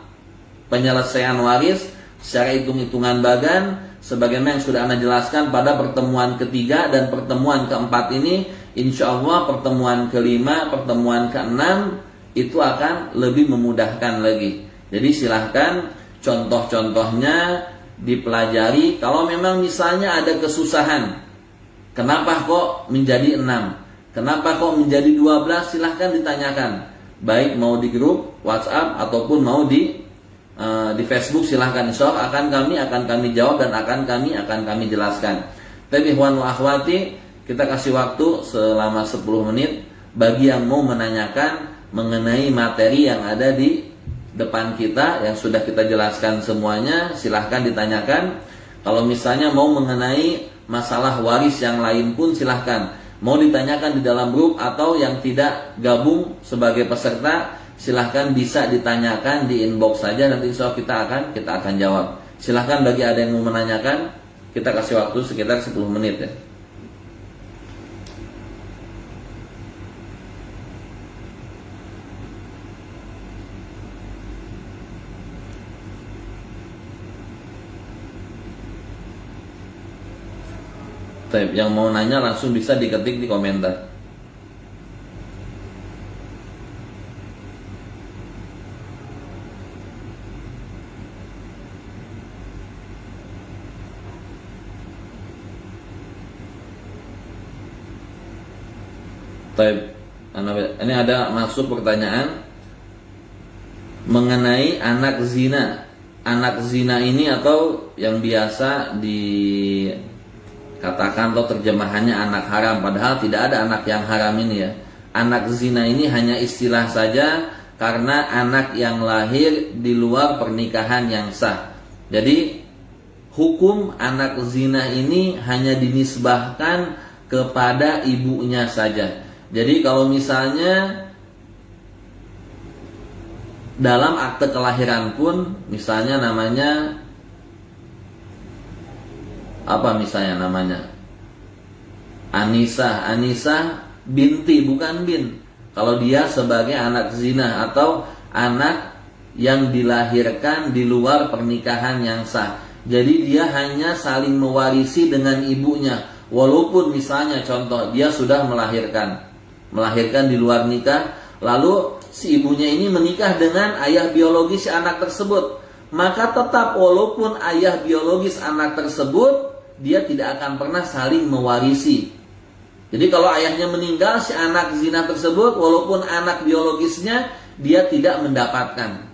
penyelesaian waris secara hitung-hitungan bagan, sebagaimana yang sudah Anda jelaskan pada pertemuan ketiga dan pertemuan keempat ini, insya Allah pertemuan kelima, pertemuan keenam itu akan lebih memudahkan lagi. Jadi silahkan contoh-contohnya dipelajari. Kalau memang misalnya ada kesusahan, kenapa kok menjadi 6, kenapa kok menjadi 12, silahkan ditanyakan. Baik mau di grup WhatsApp ataupun mau di Facebook, silahkan. Insya Allah akan kami jawab dan akan kami jelaskan. Tapi ikhwan wa akhwati, kita kasih waktu selama 10 menit bagi yang mau menanyakan mengenai materi yang ada di depan kita yang sudah kita jelaskan semuanya, silahkan ditanyakan. Kalau misalnya mau mengenai masalah waris yang lain pun silahkan. Mau ditanyakan di dalam grup atau yang tidak gabung sebagai peserta, silahkan bisa ditanyakan di inbox saja, nanti insya Allah kita akan jawab. Silahkan bagi ada yang mau menanyakan, kita kasih waktu sekitar 10 menit ya. Taib, yang mau nanya langsung bisa diketik di komentar. Taib, ini ada masuk pertanyaan mengenai anak zina. Anak zina ini atau yang biasa dikatakan atau terjemahannya anak haram, padahal tidak ada anak yang haram ini ya. Anak zina ini hanya istilah saja karena anak yang lahir di luar pernikahan yang sah. Jadi hukum anak zina ini hanya dinisbahkan kepada ibunya saja. Jadi kalau misalnya dalam akte kelahiran pun misalnya namanya apa, misalnya namanya Anissa binti, bukan bin. Kalau dia sebagai anak zina atau anak yang dilahirkan di luar pernikahan yang sah, jadi dia hanya saling mewarisi dengan ibunya. Walaupun misalnya contoh dia sudah melahirkan di luar nikah, lalu si ibunya ini menikah dengan ayah biologis si anak tersebut, maka tetap walaupun ayah biologis anak tersebut, dia tidak akan pernah saling mewarisi. Jadi kalau ayahnya meninggal, si anak zina tersebut walaupun anak biologisnya dia tidak mendapatkan.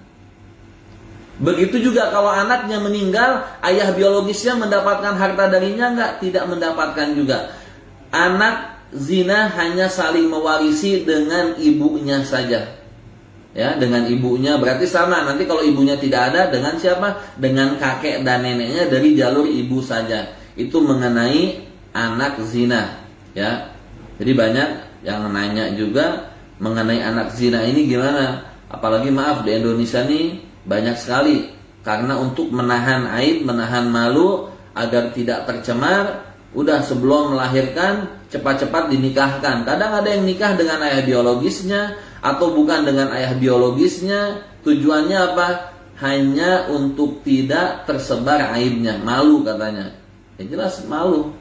Begitu juga kalau anaknya meninggal, ayah biologisnya mendapatkan harta darinya enggak? Tidak mendapatkan juga. Anak zina hanya saling mewarisi dengan ibunya saja. Ya, dengan ibunya berarti sama. Nanti kalau ibunya tidak ada, dengan siapa? Dengan kakek dan neneknya dari jalur ibu saja. Itu mengenai anak zina. Ya, jadi banyak yang nanya juga mengenai anak zina ini gimana. Apalagi maaf di Indonesia nih banyak sekali. Karena untuk menahan aib, menahan malu agar tidak tercemar, udah sebelum melahirkan cepat-cepat dinikahkan. Kadang ada yang nikah dengan ayah biologisnya atau bukan dengan ayah biologisnya. Tujuannya apa? Hanya untuk tidak tersebar aibnya. Malu katanya. Ya jelas malu.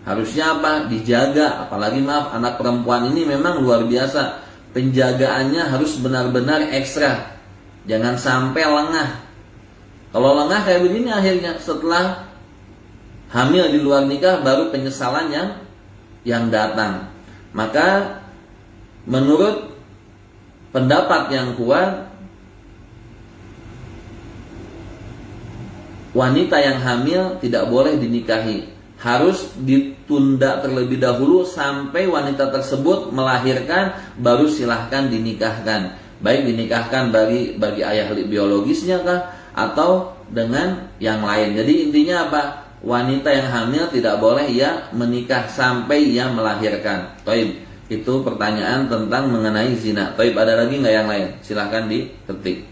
Harusnya apa? Dijaga. Apalagi maaf, anak perempuan ini memang luar biasa. Penjagaannya harus benar-benar ekstra. Jangan sampai lengah. Kalau lengah kayak begini akhirnya setelah hamil di luar nikah baru penyesalan yang datang. Maka menurut pendapat yang kuat, wanita yang hamil tidak boleh dinikahi. Harus ditunda terlebih dahulu sampai wanita tersebut melahirkan, baru silahkan dinikahkan. Baik dinikahkan bagi ayah biologisnya kah atau dengan yang lain. Jadi intinya apa? Wanita yang hamil tidak boleh ia menikah sampai ia melahirkan. Taib, itu pertanyaan tentang mengenai zina. Taib, ada lagi nggak yang lain? Silahkan diketik.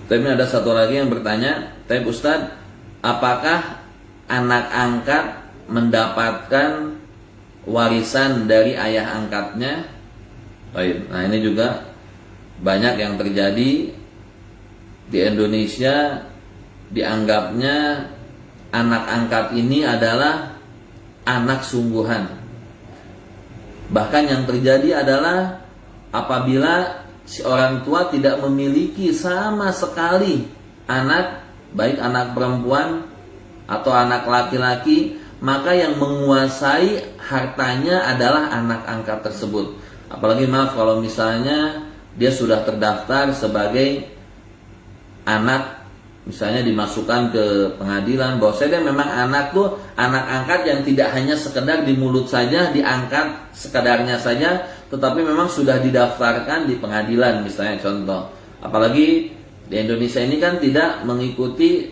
Taib, ini ada satu lagi yang bertanya, Taib Ustadz, apakah anak angkat mendapatkan warisan dari ayah angkatnya? Nah ini juga banyak yang terjadi di Indonesia. Dianggapnya anak angkat ini adalah anak sungguhan. Bahkan yang terjadi adalah apabila si orang tua tidak memiliki sama sekali anak, baik anak perempuan atau anak laki-laki, maka yang menguasai hartanya adalah anak angkat tersebut. Apalagi maaf kalau misalnya dia sudah terdaftar sebagai anak, misalnya dimasukkan ke pengadilan bahwa saya memang anak tuh anak angkat yang tidak hanya sekedar di mulut saja diangkat sekedarnya saja, tetapi memang sudah didaftarkan di pengadilan misalnya contoh. Apalagi di Indonesia ini kan tidak mengikuti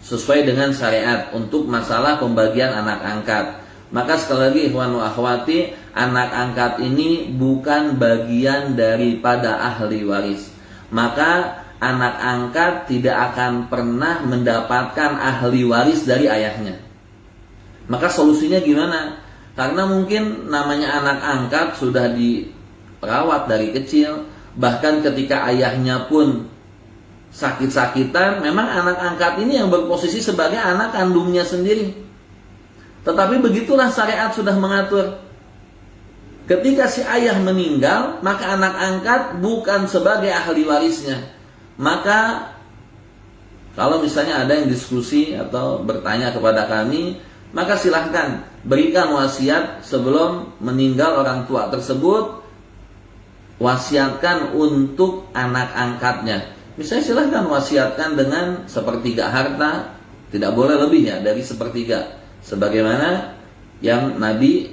sesuai dengan syariat untuk masalah pembagian anak angkat. Maka sekali lagi ikhwan wa akhwati, anak angkat ini bukan bagian daripada ahli waris. Maka anak angkat tidak akan pernah mendapatkan ahli waris dari ayahnya. Maka solusinya gimana? Karena mungkin namanya anak angkat sudah dirawat dari kecil, Bahkan ketika ayahnya pun sakit-sakitan, memang anak angkat ini yang berposisi sebagai anak kandungnya sendiri. Tetapi begitulah syariat sudah mengatur. Ketika si ayah meninggal, maka anak angkat bukan sebagai ahli warisnya. Maka kalau misalnya ada yang diskusi atau bertanya kepada kami, maka silahkan berikan wasiat sebelum meninggal orang tua tersebut. Wasiatkan untuk anak angkatnya. Misalnya silahkan wasiatkan dengan sepertiga harta, tidak boleh lebih ya dari sepertiga, sebagaimana yang Nabi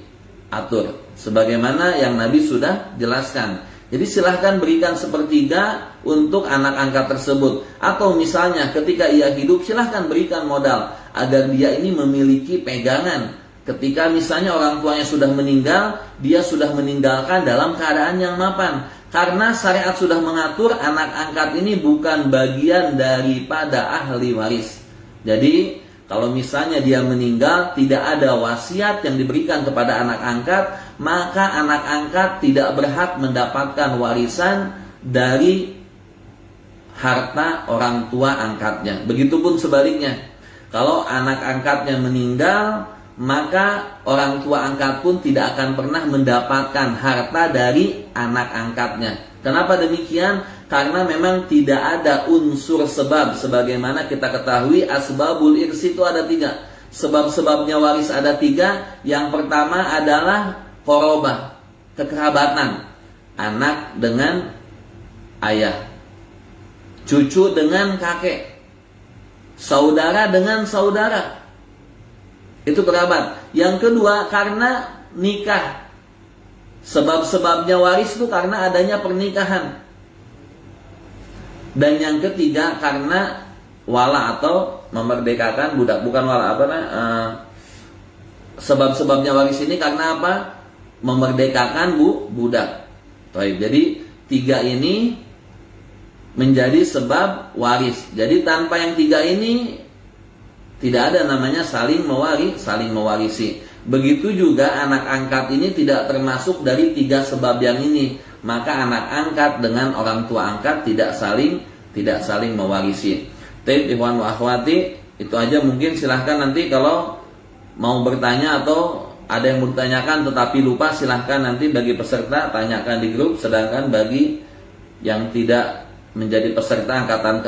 atur, sebagaimana yang Nabi sudah jelaskan. Jadi silahkan berikan sepertiga untuk anak angkat tersebut. Atau misalnya ketika ia hidup, silahkan berikan modal agar dia ini memiliki pegangan. Ketika misalnya orang tuanya sudah meninggal, dia sudah meninggalkan dalam keadaan yang mapan. Karena syariat sudah mengatur anak angkat ini bukan bagian daripada ahli waris. Jadi kalau misalnya dia meninggal, tidak ada wasiat yang diberikan kepada anak angkat, maka anak angkat tidak berhak mendapatkan warisan dari harta orang tua angkatnya. Begitupun sebaliknya, kalau anak angkatnya meninggal, maka orang tua angkat pun tidak akan pernah mendapatkan harta dari anak angkatnya. Kenapa demikian? Karena memang tidak ada unsur sebab. Sebagaimana kita ketahui asbabul irsi itu ada 3. Sebab-sebabnya waris ada 3. Yang pertama adalah qorobah, kekerabatan. Anak dengan ayah, cucu dengan kakek, saudara dengan saudara. Itu kerabat. Yang kedua karena nikah. Sebab-sebabnya waris itu karena adanya pernikahan. Dan yang ketiga karena wala atau memerdekakan budak. Bukan wala, sebab-sebabnya waris ini karena apa? Memerdekakan budak. Baik, jadi 3 ini menjadi sebab waris. Jadi tanpa yang 3 ini tidak ada namanya saling mewarisi. Begitu juga anak angkat ini tidak termasuk dari 3 sebab yang ini. Maka anak angkat dengan orang tua angkat tidak saling mewarisi. Taib ikhwan wa akhwati, itu aja mungkin. Silahkan nanti kalau mau bertanya atau ada yang bertanyakan tetapi lupa, silahkan nanti bagi peserta tanyakan di grup. Sedangkan bagi yang tidak menjadi peserta angkatan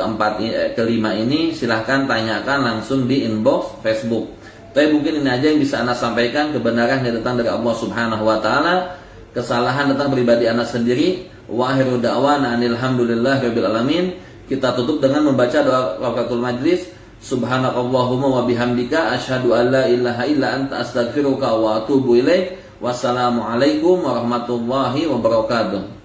kelima ini, silahkan tanyakan langsung di inbox Facebook. Tapi mungkin ini aja yang bisa Anda sampaikan. Kebenaran yang datang dari Allah Subhanahu wa taala, kesalahan datang pribadi Anda sendiri. Wa akhiru da'wana alhamdulillahirabbil alamin. Kita tutup dengan membaca doa kafaratul majlis. Subhanakallahumma wa bihamdika asyhadu an la ilaha illa anta astaghfiruka wa atubu ilaik. Wassalamualaikum warahmatullahi wabarakatuh.